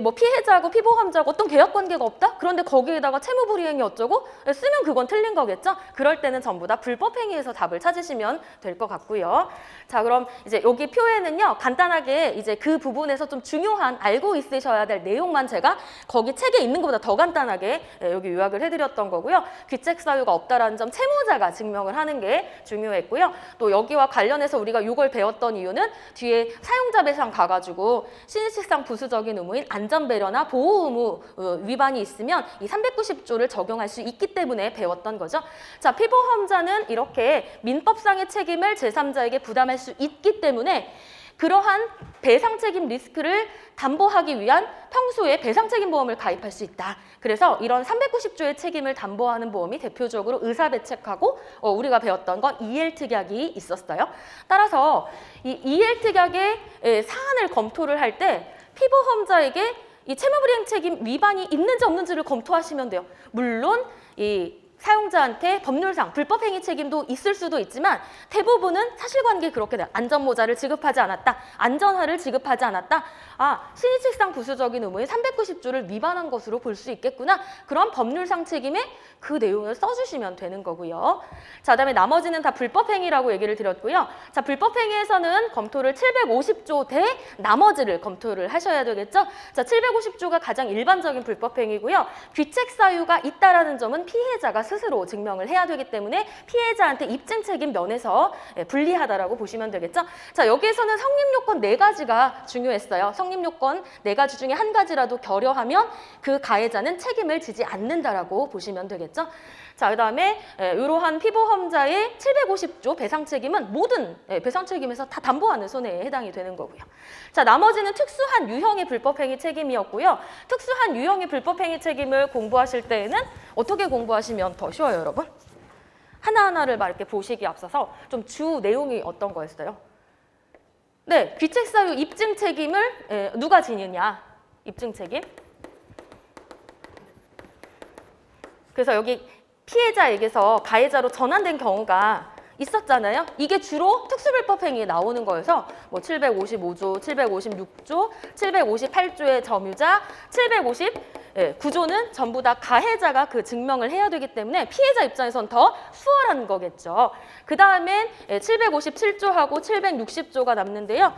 뭐 피해자하고 피보험자하고 어떤 계약관계가 없다? 그런데 거기에다가 채무불이행이 어쩌고? 쓰면 그건 틀린 거겠죠? 그럴 때는 전부 다 불법행위에서 답을 찾으시면 될 것 같고요. 자, 그럼 이제 여기 표에는요, 간단하게 이제 그 부분에서 좀 중요한 알고 있으셔야 될 내용만 제가 거기 책에 있는 것보다 더 간단하게 여기 요약을 해드렸던 거고요. 귀책 사유가 없다라는 점 채무자가 증명을 하는 게 중요했고요. 또 여기와 관련해서 우리가 이걸 배웠던 이유는 뒤에 사용자 배상 가가지고 신의식상 부수적인 의무인 안전배려나 보호의무 위반이 있으면 이 390조를 적용할 수 있기 때문에 배웠던 거죠. 자, 피보험자는 이렇게 민법상의 책임을 제3자에게 부담할 수 있기 때문에 그러한 배상 책임 리스크를 담보하기 위한 평소에 배상 책임 보험을 가입할 수 있다. 그래서 이런 390조의 책임을 담보하는 보험이 대표적으로 의사배책하고 우리가 배웠던 건 EL특약이 있었어요. 따라서 이 EL특약의 사안을 검토를 할 때 피보험자에게 이 채무불이행 책임 위반이 있는지 없는지를 검토하시면 돼요. 물론 이 사용자한테 법률상 불법행위 책임도 있을 수도 있지만 대부분은 사실관계 그렇게 돼요. 안전모자를 지급하지 않았다. 안전화를 지급하지 않았다. 아, 신의칙상 부수적인 의무인 390조를 위반한 것으로 볼 수 있겠구나. 그럼 법률상 책임에 그 내용을 써주시면 되는 거고요. 자, 그다음에 나머지는 다 불법행위라고 얘기를 드렸고요. 자, 불법행위에서는 검토를 750조 대 나머지를 검토를 하셔야 되겠죠. 자, 750조가 가장 일반적인 불법행위고요. 귀책 사유가 있다라는 점은 피해자가 스스로 증명을 해야 되기 때문에 피해자한테 입증 책임 면에서 불리하다라고 보시면 되겠죠. 자, 여기에서는 성립 요건 4가지가 중요했어요. 성립 요건 4가지 중에 한 가지라도 결여하면 그 가해자는 책임을 지지 않는다라고 보시면 되겠죠. 자, 그다음에 이러한 피보험자의 750조 배상 책임은 모든 배상 책임에서 다 담보하는 손해에 해당이 되는 거고요. 자, 나머지는 특수한 유형의 불법행위 책임이었고요. 특수한 유형의 불법행위 책임을 공부하실 때에는 어떻게 공부하시면 더 쉬워요, 여러분? 하나하나를 막 이렇게 보시기 앞서서 좀 주 내용이 어떤 거였어요? 네, 귀책 사유 입증 책임을 누가 지느냐? 입증 책임. 그래서 여기 피해자에게서 가해자로 전환된 경우가 있었잖아요. 이게 주로 특수불법행위에 나오는 거여서 뭐 755조, 756조, 758조의 점유자, 759조는 전부 다 가해자가 그 증명을 해야 되기 때문에 피해자 입장에선 더 수월한 거겠죠. 그 다음엔 757조하고 760조가 남는데요.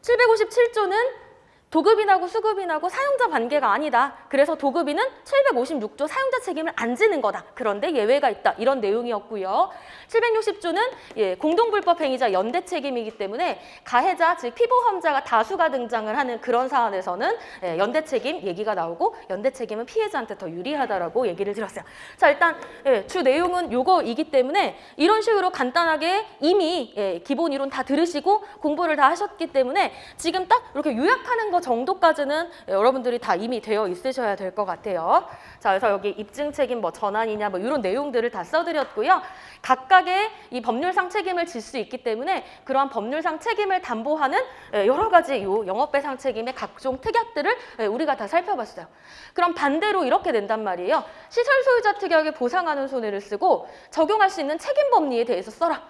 757조는 도급인하고 수급인하고 사용자 관계가 아니다. 그래서 도급인은 756조 사용자 책임을 안 지는 거다. 그런데 예외가 있다. 이런 내용이었고요. 760조는 공동불법행위자 연대 책임이기 때문에 가해자, 즉 피보험자가 다수가 등장을 하는 그런 사안에서는 연대 책임 얘기가 나오고 연대 책임은 피해자한테 더 유리하다라고 얘기를 드렸어요. 자, 일단 주 내용은 요거이기 때문에 이런 식으로 간단하게 이미 기본 이론 다 들으시고 공부를 다 하셨기 때문에 지금 딱 이렇게 요약하는 거 정도까지는 여러분들이 다 이미 되어 있으셔야 될 것 같아요. 자, 그래서 여기 입증 책임 뭐 전환이냐 뭐 이런 내용들을 다 써드렸고요. 각각의 이 법률상 책임을 질 수 있기 때문에 그러한 법률상 책임을 담보하는 여러 가지 요 영업배상 책임의 각종 특약들을 우리가 다 살펴봤어요. 그럼 반대로 이렇게 된단 말이에요. 시설 소유자 특약에 보상하는 손해를 쓰고 적용할 수 있는 책임 법리에 대해서 써라.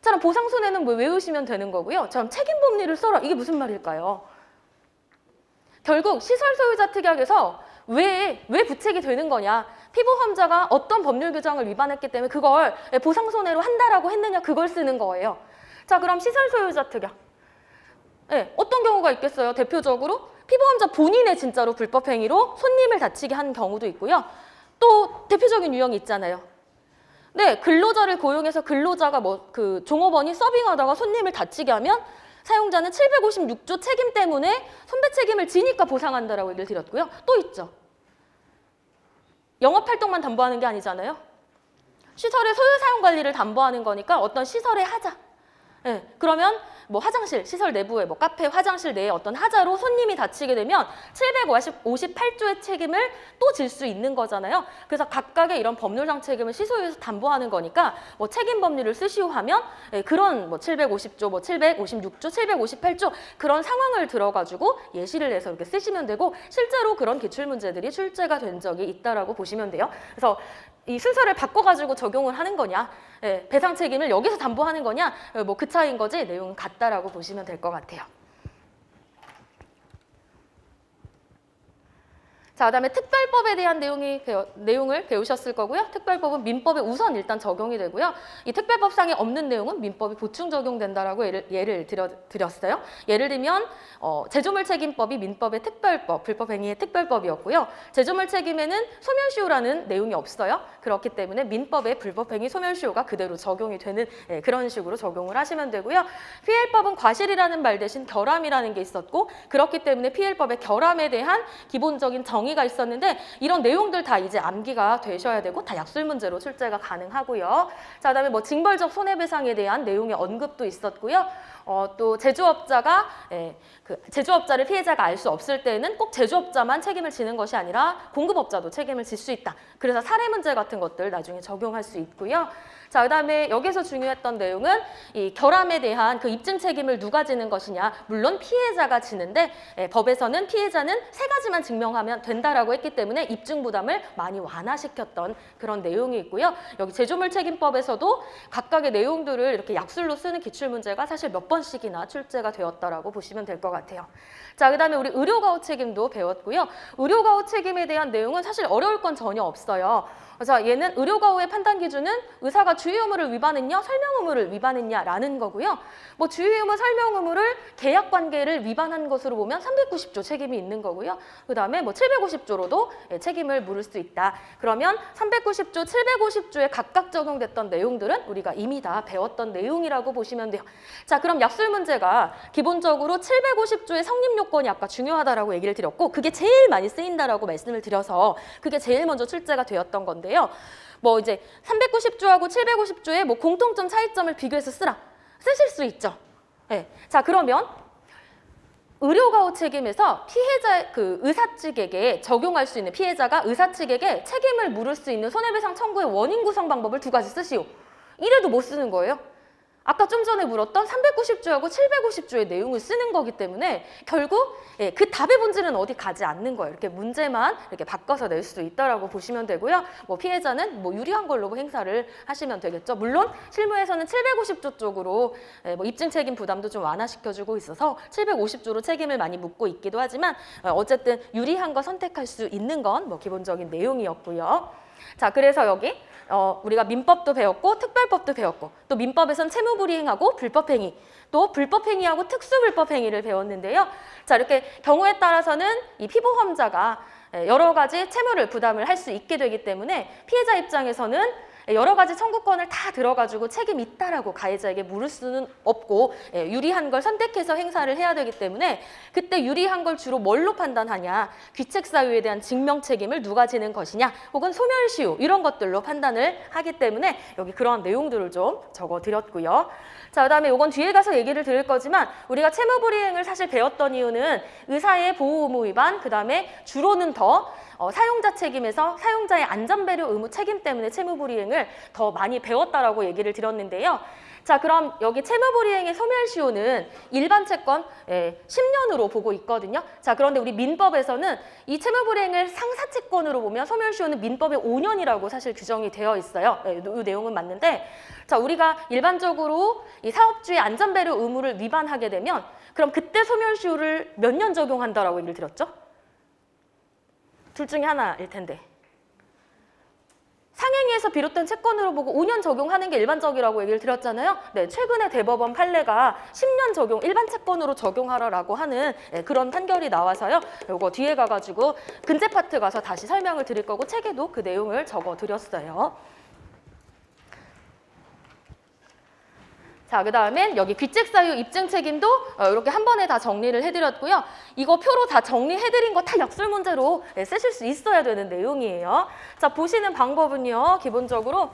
자, 그럼 보상 손해는 뭐 외우시면 되는 거고요. 자, 그럼 책임 법리를 써라. 이게 무슨 말일까요? 결국 시설 소유자 특약에서 왜 부책이 되는 거냐? 피보험자가 어떤 법률 규정을 위반했기 때문에 그걸 보상 손해로 한다라고 했느냐? 그걸 쓰는 거예요. 자, 그럼 시설 소유자 특약. 어떤 경우가 있겠어요? 대표적으로 피보험자 본인의 진짜로 불법 행위로 손님을 다치게 한 경우도 있고요. 또 대표적인 유형이 있잖아요. 네, 근로자를 고용해서 근로자가 그 종업원이 서빙하다가 손님을 다치게 하면 사용자는 756조 책임 때문에 손배 책임을 지니까 보상한다라고 얘기를 드렸고요. 또 있죠. 영업활동만 담보하는 게 아니잖아요. 시설의 소유 사용 관리를 담보하는 거니까 어떤 시설의 하자. 네, 그러면 뭐 화장실, 시설 내부에 뭐 카페, 화장실 내에 어떤 하자로 손님이 다치게 되면 758조의 책임을 또 질 수 있는 거잖아요. 그래서 각각의 이런 법률상 책임을 시소유에서 담보하는 거니까 뭐 책임 법률을 쓰시오 하면 그런 뭐 750조, 뭐 756조, 758조 그런 상황을 들어가지고 예시를 내서 이렇게 쓰시면 되고 실제로 그런 기출 문제들이 출제가 된 적이 있다라고 보시면 돼요. 그래서 이 순서를 바꿔가지고 적용을 하는 거냐, 배상 책임을 여기서 담보하는 거냐, 뭐 그 차이인 거지 내용은 같다라고 보시면 될 것 같아요. 자, 그다음에 특별법에 대한 내용을 배우셨을 거고요. 특별법은 민법에 우선 일단 적용이 되고요. 이 특별법상에 없는 내용은 민법이 보충 적용된다라고 예를 드렸어요. 예를 들면 제조물 책임법이 민법의 특별법, 불법행위의 특별법이었고요. 제조물 책임에는 소멸시효라는 내용이 없어요. 그렇기 때문에 민법의 불법행위 소멸시효가 그대로 적용이 되는 그런 식으로 적용을 하시면 되고요. 피해법은 과실이라는 말 대신 결함이라는 게 있었고 그렇기 때문에 피해법의 결함에 대한 기본적인 정의가 있었는데 이런 내용들 다 이제 암기가 되셔야 되고 다 약술 문제로 출제가 가능하고요. 자, 그다음에 뭐 징벌적 손해배상에 대한 내용의 언급도 있었고요. 또 제조업자가 그 제조업자를 피해자가 알 수 없을 때에는 꼭 제조업자만 책임을 지는 것이 아니라 공급업자도 책임을 질 수 있다. 그래서 사례 문제 같은 것들 나중에 적용할 수 있고요. 자, 그다음에 여기서 중요했던 내용은 이 결함에 대한 그 입증 책임을 누가 지는 것이냐. 물론 피해자가 지는데 법에서는 피해자는 세 가지만 증명하면 된다라고 했기 때문에 입증 부담을 많이 완화시켰던 그런 내용이 있고요. 여기 제조물 책임법에서도 각각의 내용들을 이렇게 약술로 쓰는 기출 문제가 사실 몇 번씩이나 출제가 되었다라고 보시면 될 것 같아요. 자, 그다음에 우리 의료가호 책임도 배웠고요. 의료가호 책임에 대한 내용은 사실 어려울 건 전혀 없어요. 그래서 얘는 의료가호의 판단 기준은 의사가 주의 의무를 위반했냐, 설명 의무를 위반했냐라는 거고요. 뭐 주의 의무, 설명 의무를 계약 관계를 위반한 것으로 보면 390조 책임이 있는 거고요. 그다음에 뭐 750조로도 책임을 물을 수 있다. 그러면 390조, 750조에 각각 적용됐던 내용들은 우리가 이미 다 배웠던 내용이라고 보시면 돼요. 자, 그럼 약술 문제가 기본적으로 750조의 성립 요건이 아까 중요하다라고 얘기를 드렸고 그게 제일 많이 쓰인다라고 말씀을 드려서 그게 제일 먼저 출제가 되었던 건데 뭐 이제 390조하고 750조의 뭐 공통점 차이점을 비교해서 쓰실 수 있죠. 네. 자, 그러면 의료가호 책임에서 피해자 그 의사 측에게 적용할 수 있는 피해자가 의사 측에게 책임을 물을 수 있는 손해배상 청구의 원인 구성 방법을 두 가지 쓰시오. 이래도 못 쓰는 거예요. 아까 좀 전에 물었던 390조하고 750조의 내용을 쓰는 거기 때문에 결국 그 답의 본질은 어디 가지 않는 거예요. 이렇게 문제만 이렇게 바꿔서 낼 수 있다라고 보시면 되고요. 뭐 피해자는 뭐 유리한 걸로 행사를 하시면 되겠죠. 물론 실무에서는 750조 쪽으로 뭐 입증 책임 부담도 좀 완화시켜주고 있어서 750조로 책임을 많이 묻고 있기도 하지만 어쨌든 유리한 거 선택할 수 있는 건 뭐 기본적인 내용이었고요. 자, 그래서 여기 우리가 민법도 배웠고 특별법도 배웠고 또 민법에선 채무불이행하고 불법행위 또 불법행위하고 특수불법행위를 배웠는데요. 자, 이렇게 경우에 따라서는 이 피보험자가 여러 가지 채무를 부담을 할 수 있게 되기 때문에 피해자 입장에서는 여러 가지 청구권을 다 들어가지고 책임 있다라고 가해자에게 물을 수는 없고 유리한 걸 선택해서 행사를 해야 되기 때문에 그때 유리한 걸 주로 뭘로 판단하냐, 귀책 사유에 대한 증명 책임을 누가 지는 것이냐 혹은 소멸시효 이런 것들로 판단을 하기 때문에 여기 그런 내용들을 좀 적어드렸고요. 자, 그다음에 이건 뒤에 가서 얘기를 드릴 거지만 우리가 채무불이행을 사실 배웠던 이유는 의사의 보호 의무 위반, 그다음에 주로는 더 사용자 책임에서 사용자의 안전배려 의무 책임 때문에 채무불이행을 더 많이 배웠다라고 얘기를 드렸는데요. 자, 그럼 여기 채무불이행의 소멸시효는 일반 채권 10년으로 보고 있거든요. 자, 그런데 우리 민법에서는 이 채무불이행을 상사채권으로 보면 소멸시효는 민법에 5년이라고 사실 규정이 되어 있어요. 이 내용은 맞는데 자, 우리가 일반적으로 이 사업주의 안전배려 의무를 위반하게 되면 그럼 그때 소멸시효를 몇 년 적용한다라고 얘기를 드렸죠? 둘 중에 하나일 텐데. 상행이 불법행위에서 비롯된 채권으로 보고 5년 적용하는 게 일반적이라고 얘기를 드렸잖아요. 네, 최근에 대법원 판례가 10년 적용, 일반 채권으로 적용하라라고 하는 그런 판결이 나와서요. 요거 뒤에 가가지고 근제 파트 가서 다시 설명을 드릴 거고 책에도 그 내용을 적어드렸어요. 자, 그 다음엔 여기 귀책사유 입증 책임도 이렇게 한 번에 다 정리를 해드렸고요. 이거 표로 다 정리해드린 거 다 약술 문제로 쓰실 수 있어야 되는 내용이에요. 자, 보시는 방법은요. 기본적으로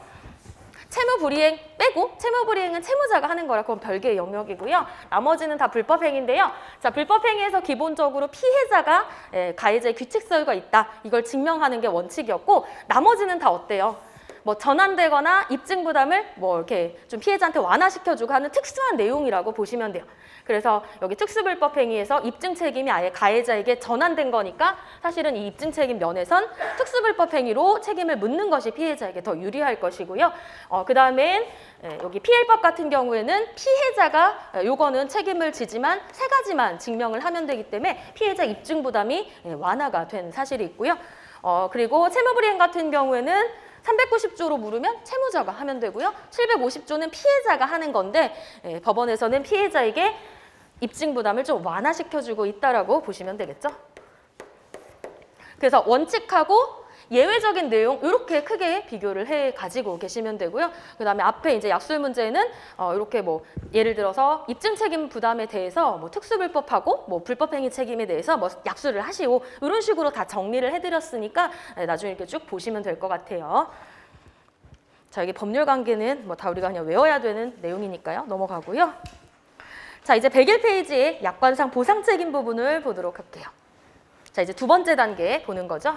채무불이행 빼고 채무불이행은 채무자가 하는 거라 그건 별개의 영역이고요. 나머지는 다 불법행위인데요. 자, 불법행위에서 기본적으로 피해자가 가해자의 귀책사유가 있다. 이걸 증명하는 게 원칙이었고 나머지는 다 어때요? 뭐 전환되거나 입증 부담을 뭐 이렇게 좀 피해자한테 완화시켜주고 하는 특수한 내용이라고 보시면 돼요. 그래서 여기 특수불법행위에서 입증 책임이 아예 가해자에게 전환된 거니까 사실은 이 입증 책임 면에선 특수불법행위로 책임을 묻는 것이 피해자에게 더 유리할 것이고요. 그 다음엔 여기 피해법 같은 경우에는 피해자가 요거는 책임을 지지만 세 가지만 증명을 하면 되기 때문에 피해자 입증 부담이 완화가 된 사실이 있고요. 그리고 채무불이행 같은 경우에는 390조로 물으면 채무자가 하면 되고요. 750조는 피해자가 하는 건데 법원에서는 피해자에게 입증 부담을 좀 완화시켜주고 있다라고 보시면 되겠죠. 그래서 원칙하고 예외적인 내용 이렇게 크게 비교를 해 가지고 계시면 되고요. 그다음에 앞에 이제 약술 문제는 이렇게 뭐 예를 들어서 입증 책임 부담에 대해서 뭐 특수불법하고 뭐 불법행위 책임에 대해서 뭐 약술을 하시고 이런 식으로 다 정리를 해드렸으니까 나중에 이렇게 쭉 보시면 될 것 같아요. 자, 이게 법률 관계는 뭐 다 우리가 그냥 외워야 되는 내용이니까요. 넘어가고요. 자, 이제 101페이지의 약관상 보상 책임 부분을 보도록 할게요. 자, 이제 두 번째 단계 보는 거죠.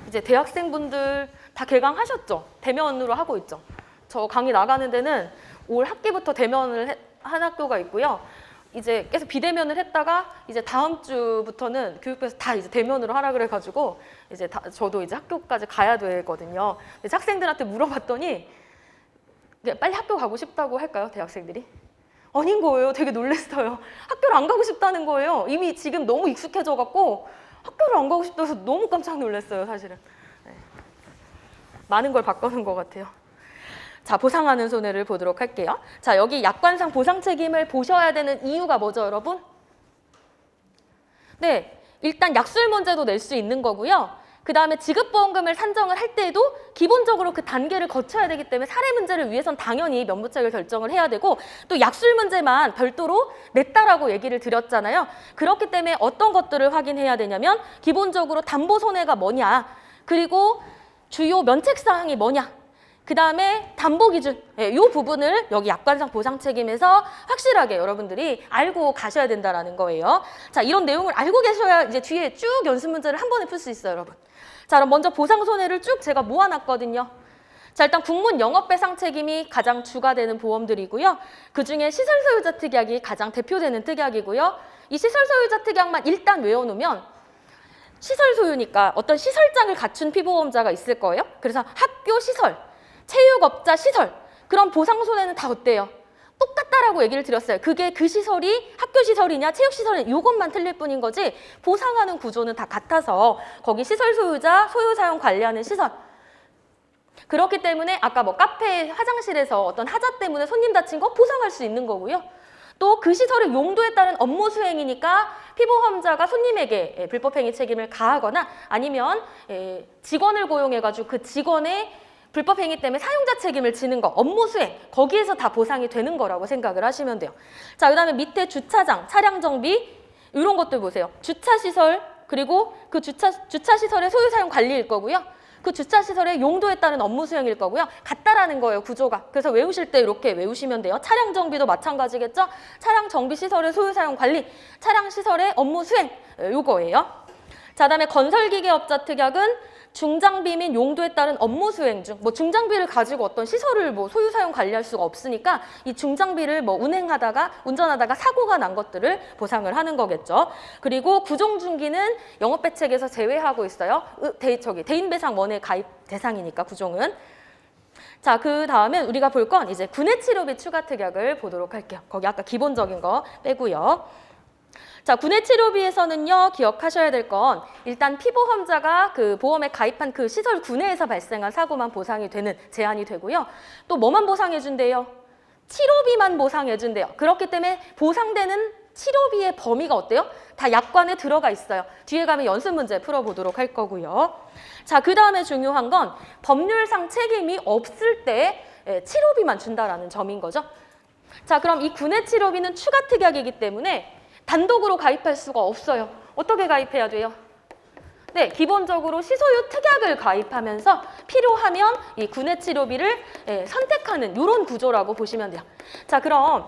이제 대학생분들 다 개강하셨죠? 대면으로 하고 있죠? 저 강의 나가는 데는 올 학기부터 대면을 한 학교가 있고요. 이제 계속 비대면을 했다가 이제 다음 주부터는 교육부에서 다 이제 대면으로 하라 그래가지고 이제 저도 이제 학교까지 가야 되거든요. 그래서 학생들한테 물어봤더니 빨리 학교 가고 싶다고 할까요? 대학생들이? 아닌 거예요. 되게 놀랐어요. 학교를 안 가고 싶다는 거예요. 이미 지금 너무 익숙해져갖고 학교를 안 가고 싶다 해서 너무 깜짝 놀랐어요, 사실은. 네. 많은 걸 바꾸는 것 같아요. 자, 보상하는 손해를 보도록 할게요. 자, 여기 약관상 보상 책임을 보셔야 되는 이유가 뭐죠, 여러분? 네, 일단 약술 문제도 낼 수 있는 거고요. 그 다음에 지급보험금을 산정을 할 때에도 기본적으로 그 단계를 거쳐야 되기 때문에 사례 문제를 위해선 당연히 면부책을 결정을 해야 되고 또 약술 문제만 별도로 냈다라고 얘기를 드렸잖아요. 그렇기 때문에 어떤 것들을 확인해야 되냐면 기본적으로 담보 손해가 뭐냐, 그리고 주요 면책사항이 뭐냐, 그 다음에 담보 기준, 이 부분을 여기 약관상 보상 책임에서 확실하게 여러분들이 알고 가셔야 된다는 거예요. 자, 이런 내용을 알고 계셔야 이제 뒤에 쭉 연습 문제를 한 번에 풀 수 있어요, 여러분. 자, 그럼 먼저 보상 손해를 쭉 제가 모아놨거든요. 자, 일단 국문 영업배상 책임이 가장 주가 되는 보험들이고요. 그중에 시설소유자 특약이 가장 대표되는 특약이고요. 이 시설소유자 특약만 일단 외워놓으면 시설 소유니까 어떤 시설장을 갖춘 피보험자가 있을 거예요. 그래서 학교 시설, 체육업자 시설, 그런 보상 손해는 다 어때요? 똑같다라고 얘기를 드렸어요. 그게 그 시설이 학교 시설이냐 체육 시설이냐 이것만 틀릴 뿐인 거지 보상하는 구조는 다 같아서 거기 시설 소유자, 소유 사용 관리하는 시설. 그렇기 때문에 아까 뭐 카페 화장실에서 어떤 하자 때문에 손님 다친 거 보상할 수 있는 거고요. 또 그 시설의 용도에 따른 업무 수행이니까 피보험자가 손님에게 불법행위 책임을 가하거나 아니면 직원을 고용해가지고 그 직원의 불법행위 때문에 사용자 책임을 지는 거, 업무 수행, 거기에서 다 보상이 되는 거라고 생각을 하시면 돼요. 자, 그 다음에 밑에 주차장, 차량 정비 이런 것들 보세요. 주차시설, 그리고 그 주차시설의 소유사용 관리일 거고요. 그 주차시설의 용도에 따른 업무 수행일 거고요. 같다라는 거예요, 구조가. 그래서 외우실 때 이렇게 외우시면 돼요. 차량 정비도 마찬가지겠죠? 차량 정비 시설의 소유사용 관리, 차량 시설의 업무 수행, 요거예요. 자, 그다음에 건설기계업자 특약은 중장비 및 용도에 따른 업무 수행 중, 뭐 중장비를 가지고 어떤 시설을 뭐 소유 사용 관리할 수가 없으니까 이 중장비를 뭐 운전하다가 사고가 난 것들을 보상을 하는 거겠죠. 그리고 구종중기는 영업배책에서 제외하고 있어요. 대인배상원의 가입 대상이니까 구종은. 자, 그 다음에 우리가 볼 건 이제 군해치료비 추가 특약을 보도록 할게요. 거기 아까 기본적인 거 빼고요. 자, 군해치료비에서는요, 기억하셔야 될 건 일단 피보험자가 그 보험에 가입한 그 시설 구내에서 발생한 사고만 보상이 되는 제한이 되고요. 또 뭐만 보상해 준대요? 치료비만 보상해 준대요. 그렇기 때문에 보상되는 치료비의 범위가 어때요? 다 약관에 들어가 있어요. 뒤에 가면 연습 문제 풀어보도록 할 거고요. 자, 그 다음에 중요한 건 법률상 책임이 없을 때 치료비만 준다라는 점인 거죠. 자, 그럼 이 군해치료비는 추가 특약이기 때문에 단독으로 가입할 수가 없어요. 어떻게 가입해야 돼요? 네, 기본적으로 시소유 특약을 가입하면서 필요하면 이 군해치료비를 선택하는 이런 구조라고 보시면 돼요. 자, 그럼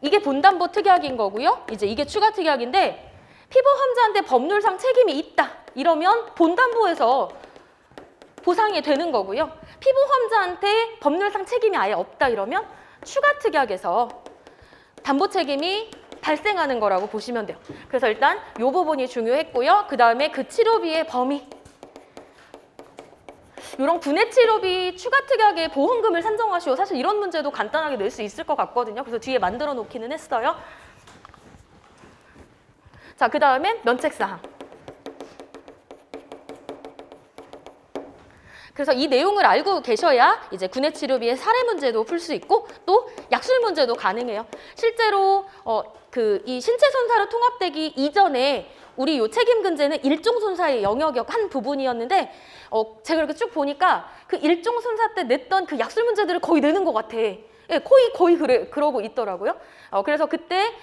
이게 본담보 특약인 거고요. 이제 이게 추가 특약인데 피보험자한테 법률상 책임이 있다. 이러면 본담보에서 보상이 되는 거고요. 피보험자한테 법률상 책임이 아예 없다 이러면 추가 특약에서 담보 책임이 발생하는 거라고 보시면 돼요. 그래서 일단 이 부분이 중요했고요. 그 다음에 그 치료비의 범위. 이런 군해치료비 추가 특약의 보험금을 산정하시오. 사실 이런 문제도 간단하게 낼 수 있을 것 같거든요. 그래서 뒤에 만들어 놓기는 했어요. 자, 그 다음에 면책사항. 그래서 이 내용을 알고 계셔야 이제 군해치료비의 사례 문제도 풀 수 있고 또 약술 문제도 가능해요. 실제로 이 신체 손사로 통합되기 이전에 우리 요 책임근제는 일종 손사의 영역의 한 부분이었는데 제가 이렇게 쭉 보니까 그 일종 손사 때 냈던 그 약술 문제들을 거의 내는 것 같아. 예, 거의 그러고 있더라고요. 그래서 그때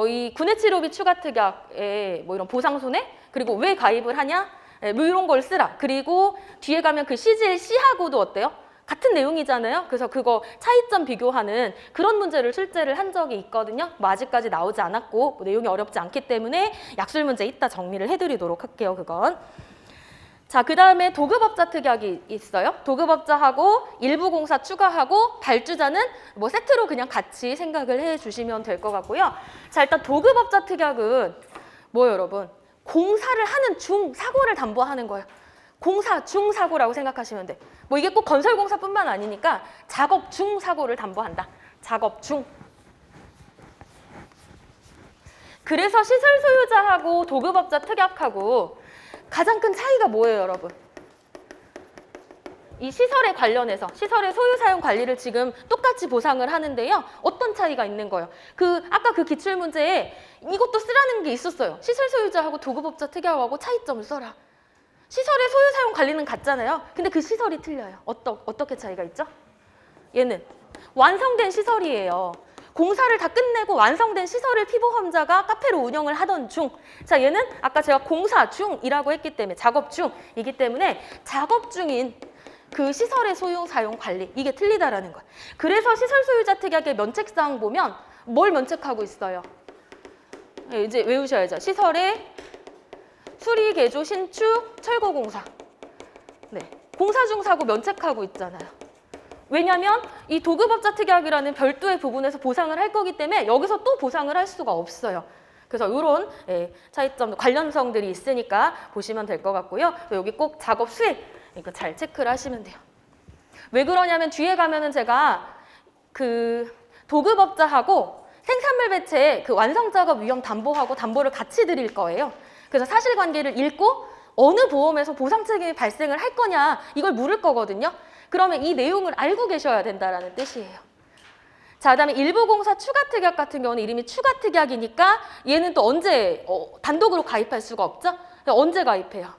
이 군해치료비 추가 특약에 뭐 이런 보상손해 그리고 왜 가입을 하냐 뭐 이런 걸 쓰라. 그리고 뒤에 가면 그 시질 C하고도 어때요? 같은 내용이잖아요. 그래서 그거 차이점 비교하는 그런 문제를 출제를 한 적이 있거든요. 뭐 아직까지 나오지 않았고 뭐 내용이 어렵지 않기 때문에 약술 문제 이따 정리를 해드리도록 할게요. 그건. 자, 그 다음에 도급업자 특약이 있어요. 도급업자하고 일부 공사 추가하고 발주자는 뭐 세트로 그냥 같이 생각을 해주시면 될 것 같고요. 자, 일단 도급업자 특약은 뭐예요, 여러분? 공사를 하는 중 사고를 담보하는 거예요. 공사 중 사고라고 생각하시면 돼. 뭐 이게 꼭 건설공사뿐만 아니니까 작업 중 사고를 담보한다. 작업 중. 그래서 시설 소유자하고 도급업자 특약하고 가장 큰 차이가 뭐예요, 여러분? 이 시설에 관련해서 시설의 소유 사용 관리를 지금 똑같이 보상을 하는데요. 어떤 차이가 있는 거예요? 아까 그 기출 문제에 이것도 쓰라는 게 있었어요. 시설 소유자하고 도급업자 특약하고 차이점을 써라. 시설의 소유 사용 관리는 같잖아요. 근데 그 시설이 틀려요. 어떻게 차이가 있죠? 얘는 완성된 시설이에요. 공사를 다 끝내고 완성된 시설을 피보험자가 카페로 운영을 하던 중. 자, 얘는 아까 제가 공사 중이라고 했기 때문에 작업 중이기 때문에 작업 중인 그 시설의 소유 사용 관리 이게 틀리다라는 거예요. 그래서 시설 소유자 특약의 면책사항 보면 뭘 면책하고 있어요? 이제 외우셔야죠. 시설의 수리, 개조, 신축, 철거 공사. 네, 공사 중 사고 면책하고 있잖아요. 왜냐하면 이 도급업자 특약이라는 별도의 부분에서 보상을 할 거기 때문에 여기서 또 보상을 할 수가 없어요. 그래서 이런 차이점, 관련성들이 있으니까 보시면 될 것 같고요. 여기 꼭 작업 수익 이거 잘 체크를 하시면 돼요. 왜 그러냐면 뒤에 가면은 제가 그 도급업자하고 생산물 배치의 그 완성 작업 위험 담보하고 담보를 같이 드릴 거예요. 그래서 사실관계를 읽고 어느 보험에서 보상 책임이 발생을 할 거냐 이걸 물을 거거든요. 그러면 이 내용을 알고 계셔야 된다라는 뜻이에요. 자, 그다음에 일부공사 추가특약 같은 경우는 이름이 추가특약이니까 얘는 또 언제 단독으로 가입할 수가 없죠? 언제 가입해요?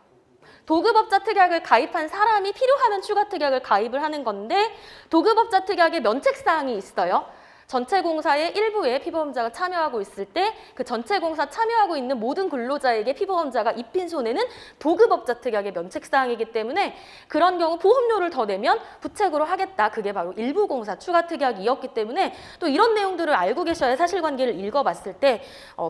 도급업자 특약을 가입한 사람이 필요하면 추가특약을 가입을 하는 건데 도급업자 특약에 면책사항이 있어요. 전체 공사의 일부에 피보험자가 참여하고 있을 때 그 전체 공사 참여하고 있는 모든 근로자에게 피보험자가 입힌 손해는 도급업자 특약의 면책사항이기 때문에 그런 경우 보험료를 더 내면 부책으로 하겠다. 그게 바로 일부공사 추가특약이었기 때문에 또 이런 내용들을 알고 계셔야 사실관계를 읽어봤을 때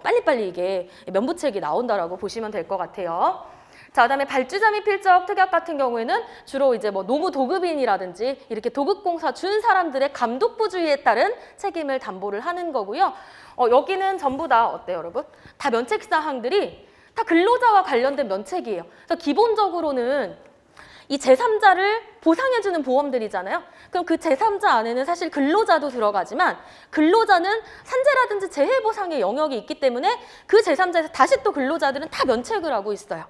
빨리빨리 이게 면부책이 나온다라고 보시면 될 것 같아요. 자, 그다음에 발주자 및 필적 특약 같은 경우에는 주로 이제 뭐 노무 도급인이라든지 이렇게 도급공사 준 사람들의 감독부주의에 따른 책임을 담보를 하는 거고요. 여기는 전부 다 어때요, 여러분? 다 면책 사항들이 다 근로자와 관련된 면책이에요. 그래서 기본적으로는 이 제3자를 보상해주는 보험들이잖아요. 그럼 그 제3자 안에는 사실 근로자도 들어가지만 근로자는 산재라든지 재해보상의 영역이 있기 때문에 그 제3자에서 다시 또 근로자들은 다 면책을 하고 있어요.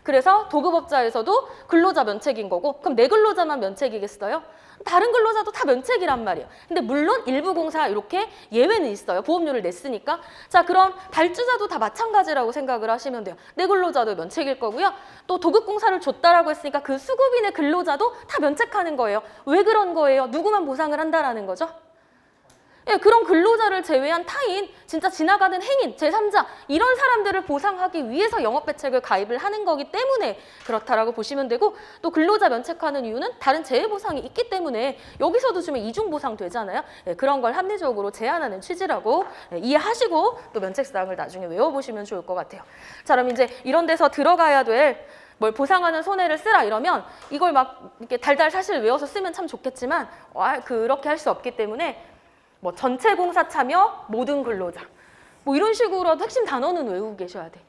그래서 도급업자에서도 근로자 면책인 거고 그럼 내 근로자만 면책이겠어요? 다른 근로자도 다 면책이란 말이에요. 근데 물론 일부 공사 이렇게 예외는 있어요. 보험료를 냈으니까. 자, 그럼 발주자도 다 마찬가지라고 생각을 하시면 돼요. 내 근로자도 면책일 거고요. 또 도급공사를 줬다라고 했으니까 그 수급인의 근로자도 다 면책하는 거예요. 왜 그런 거예요? 누구만 보상을 한다라는 거죠? 예, 그런 근로자를 제외한 타인, 진짜 지나가는 행인, 제3자 이런 사람들을 보상하기 위해서 영업배책을 가입을 하는 거기 때문에 그렇다라고 보시면 되고 또 근로자 면책하는 이유는 다른 재해보상이 있기 때문에 여기서도 주면 이중보상 되잖아요. 예, 그런 걸 합리적으로 제한하는 취지라고 이해하시고 또 면책사항을 나중에 외워보시면 좋을 것 같아요. 자, 그럼 이제 이런 데서 들어가야 될 뭘 보상하는 손해를 쓰라 이러면 이걸 막 이렇게 달달 사실 외워서 쓰면 참 좋겠지만 그렇게 할 수 없기 때문에 뭐 전체 공사 참여, 모든 근로자 뭐 이런 식으로라도 핵심 단어는 외우고 계셔야 돼.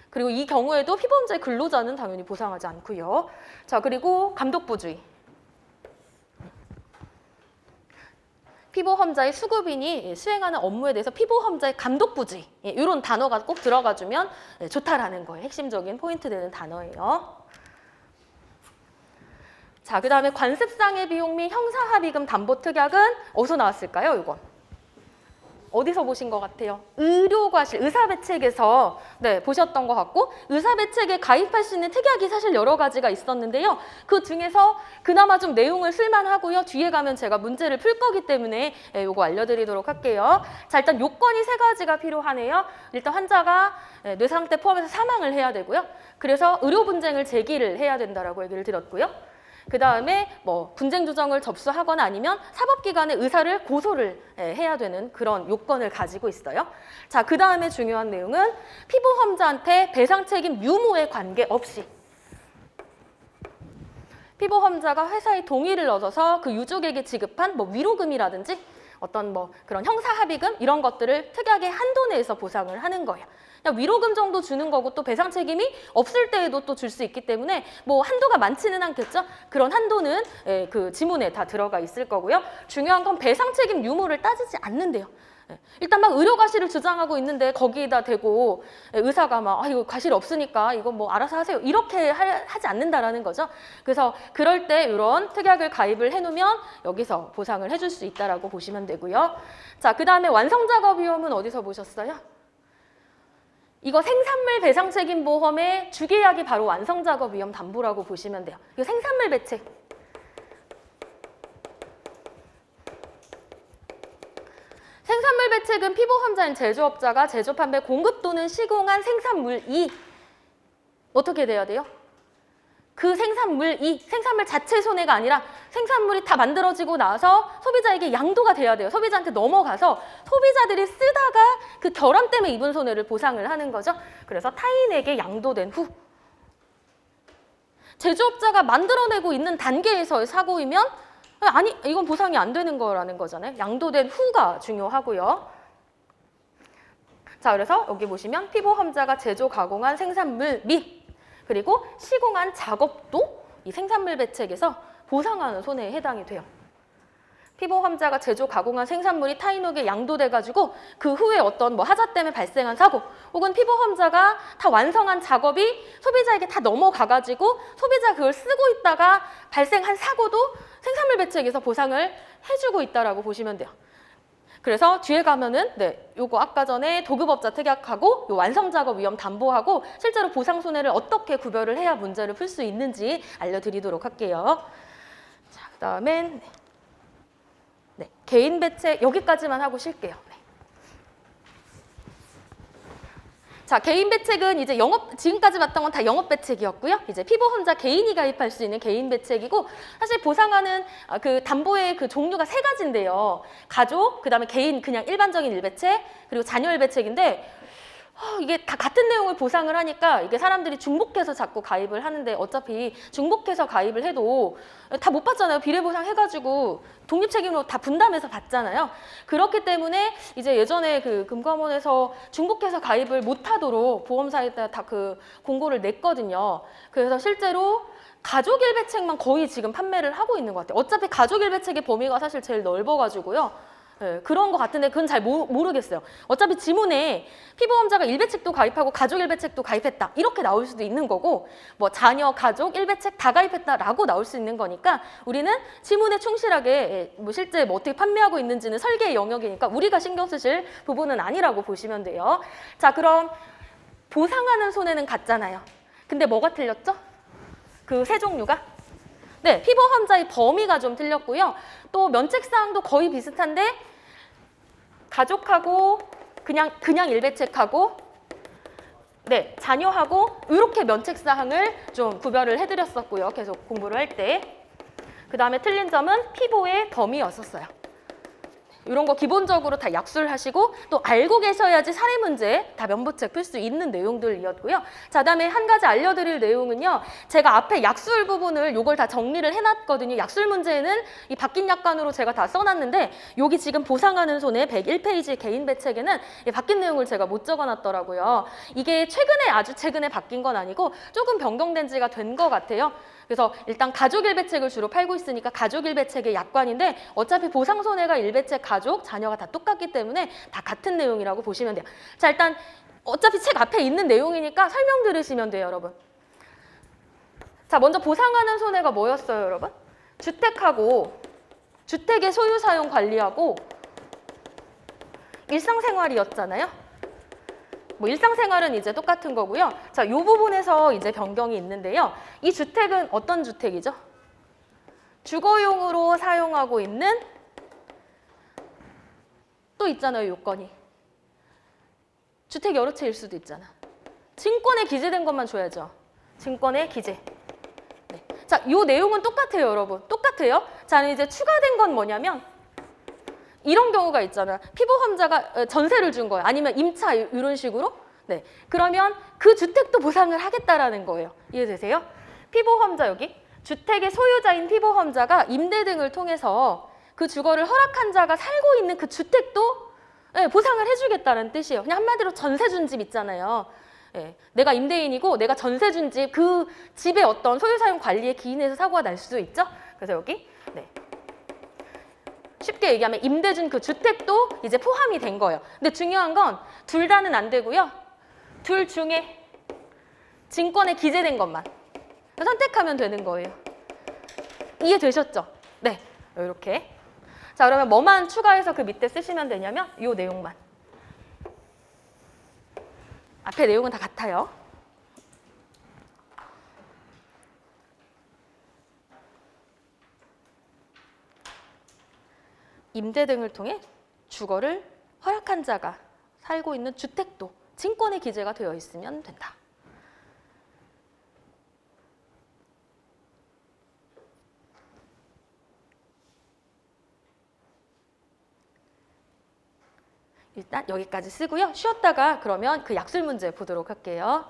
그리고 이 경우에도 피보험자의 근로자는 당연히 보상하지 않고요. 자, 그리고 감독부주의. 피보험자의 수급인이 수행하는 업무에 대해서 피보험자의 감독부주의 이런 단어가 꼭 들어가주면 좋다라는 거예요. 핵심적인 포인트 되는 단어예요. 자, 그 다음에 관습상의 비용 및 형사합의금 담보특약은 어디서 나왔을까요? 이건 어디서 보신 것 같아요? 의료과실, 의사배책에서 보셨던 것 같고 의사배책에 가입할 수 있는 특약이 사실 여러 가지가 있었는데요. 그 중에서 그나마 좀 내용을 쓸만하고요. 뒤에 가면 제가 문제를 풀 거기 때문에 이거 알려드리도록 할게요. 자, 일단 요건이 3가지가 필요하네요. 일단 환자가 뇌상태 포함해서 사망을 해야 되고요. 그래서 의료 분쟁을 제기를 해야 된다라고 얘기를 드렸고요. 그 다음에 뭐 분쟁 조정을 접수하거나 아니면 사법기관의 의사를 고소를 해야 되는 그런 요건을 가지고 있어요. 자, 그 다음에 중요한 내용은 피보험자한테 배상 책임 유무에 관계없이 피보험자가 회사의 동의를 얻어서 그 유족에게 지급한 뭐 위로금이라든지 어떤 뭐 그런 형사합의금 이런 것들을 특약의 한도 내에서 보상을 하는 거예요. 그냥 위로금 정도 주는 거고 또 배상 책임이 없을 때에도 또 줄 수 있기 때문에 뭐 한도가 많지는 않겠죠. 그런 한도는 그 지문에 다 들어가 있을 거고요. 중요한 건 배상 책임 유무를 따지지 않는데요. 일단 막 의료과실을 주장하고 있는데 거기에다 대고 의사가 막 이거 과실 없으니까 이건 뭐 알아서 하세요 이렇게 하지 않는다라는 거죠. 그래서 그럴 때 이런 특약을 가입을 해놓으면 여기서 보상을 해줄 수 있다라고 보시면 되고요. 자, 그 다음에 완성작업 위험은 어디서 보셨어요? 이거 생산물 배상 책임 보험의 주계약이 바로 완성작업 위험 담보라고 보시면 돼요. 이거 생산물 배책. 생산물 배책은 피보험자인 제조업자가 제조, 판매, 공급 또는 시공한 생산물이 어떻게 돼야 돼요? 그 생산물이 생산물 자체 손해가 아니라 생산물이 다 만들어지고 나서 소비자에게 양도가 돼야 돼요. 소비자한테 넘어가서 소비자들이 쓰다가 그 결함 때문에 입은 손해를 보상을 하는 거죠. 그래서 타인에게 양도된 후 제조업자가 만들어내고 있는 단계에서의 사고이면 아니 이건 보상이 안 되는 거라는 거잖아요. 양도된 후가 중요하고요. 자, 그래서 여기 보시면 피보험자가 제조, 가공한 생산물 및 그리고 시공한 작업도 이 생산물 배책에서 보상하는 손해에 해당이 돼요. 피보험자가 제조, 가공한 생산물이 타인에게 양도돼가지고 그 후에 어떤 뭐 하자 때문에 발생한 사고 혹은 피보험자가 다 완성한 작업이 소비자에게 다 넘어가가지고 소비자가 그걸 쓰고 있다가 발생한 사고도 생산물 배책에서 보상을 해주고 있다라고 보시면 돼요. 그래서 뒤에 가면은 요거 아까 전에 도급업자 특약하고 요 완성작업 위험 담보하고 실제로 보상 손해를 어떻게 구별을 해야 문제를 풀 수 있는지 알려드리도록 할게요. 자, 그다음엔 개인 배책 여기까지만 하고 쉴게요. 자, 개인 배책은 이제 지금까지 봤던 건 다 영업 배책이었고요. 이제 피보험자 개인이 가입할 수 있는 개인 배책이고 사실 보상하는 그 담보의 그 종류가 3가지인데요. 가족, 그다음에 개인 그냥 일반적인 일배책, 그리고 자녀 일배책인데 이게 다 같은 내용을 보상을 하니까 이게 사람들이 중복해서 자꾸 가입을 하는데 어차피 중복해서 가입을 해도 다 못 받잖아요. 비례보상 해가지고 독립책임으로 다 분담해서 받잖아요. 그렇기 때문에 이제 예전에 그 금감원에서 중복해서 가입을 못하도록 보험사에다 다 그 공고를 냈거든요. 그래서 실제로 가족 일배책만 거의 지금 판매를 하고 있는 것 같아요. 어차피 가족 일배책의 범위가 사실 제일 넓어가지고요. 네, 그런 것 같은데 그건 잘 모르겠어요. 어차피 지문에 피보험자가 일배책도 가입하고 가족 일배책도 가입했다 이렇게 나올 수도 있는 거고 뭐 자녀, 가족, 일배책 다 가입했다라고 나올 수 있는 거니까 우리는 지문에 충실하게 뭐 실제 뭐 어떻게 판매하고 있는지는 설계의 영역이니까 우리가 신경 쓰실 부분은 아니라고 보시면 돼요. 자, 그럼 보상하는 손해는 같잖아요. 근데 뭐가 틀렸죠? 그 세 종류가? 네, 피보험자의 범위가 좀 틀렸고요. 또 면책사항도 거의 비슷한데 가족하고 그냥 일배책하고 네, 자녀하고 이렇게 면책사항을 좀 구별을 해드렸었고요. 계속 공부를 할 때. 그 다음에 틀린 점은 피보의 범위였었어요. 이런 거 기본적으로 다 약수를 하시고 또 알고 계셔야지 사례 문제 다 면부책 풀 수 있는 내용들이었고요. 자, 다음에 한 가지 알려드릴 내용은요. 제가 앞에 약술 부분을 요걸 다 정리를 해놨거든요. 약술 문제는 이 바뀐 약관으로 제가 다 써놨는데 여기 지금 보상하는 손해 101페이지 개인 배책에는 이 바뀐 내용을 제가 못 적어놨더라고요. 이게 최근에 아주 최근에 바뀐 건 아니고 조금 변경된 지가 된 것 같아요. 그래서 일단 가족 일배책을 주로 팔고 있으니까 가족 일배책의 약관인데 어차피 보상 손해가 일배책, 가족, 자녀가 다 똑같기 때문에 다 같은 내용이라고 보시면 돼요. 자, 일단 어차피 책 앞에 있는 내용이니까 설명 들으시면 돼요, 여러분. 자, 먼저 보상하는 손해가 뭐였어요, 여러분? 주택하고 주택의 소유, 사용, 관리하고 일상생활이었잖아요. 뭐 일상생활은 이제 똑같은 거고요. 자, 이 부분에서 이제 변경이 있는데요. 이 주택은 어떤 주택이죠? 주거용으로 사용하고 있는 또 있잖아요, 요건이. 주택 여러 채일 수도 있잖아. 증권에 기재된 것만 줘야죠. 증권에 기재. 네. 자, 이 내용은 똑같아요, 여러분. 똑같아요. 자, 이제 추가된 건 뭐냐면 이런 경우가 있잖아. 피보험자가 전세를 준 거예요. 아니면 임차 이런 식으로. 네. 그러면 그 주택도 보상을 하겠다라는 거예요. 이해되세요? 피보험자 여기 주택의 소유자인 피보험자가 임대 등을 통해서 그 주거를 허락한 자가 살고 있는 그 주택도 네, 보상을 해주겠다는 뜻이에요. 그냥 한마디로 전세 준 집 있잖아요. 네. 내가 임대인이고 내가 전세 준 집, 그 집의 어떤 소유사용 관리에 기인해서 사고가 날 수도 있죠. 그래서 여기 네. 쉽게 얘기하면 임대 준 그 주택도 이제 포함이 된 거예요. 근데 중요한 건 둘 다는 안 되고요. 둘 중에 증권에 기재된 것만 선택하면 되는 거예요. 이해되셨죠? 네, 이렇게. 자, 그러면 뭐만 추가해서 그 밑에 쓰시면 되냐면 이 내용만. 앞에 내용은 다 같아요. 임대 등을 통해 주거를 허락한 자가 살고 있는 주택도 증권에 기재가 되어 있으면 된다. 일단 여기까지 쓰고요. 쉬었다가 그러면 그 약술 문제 보도록 할게요.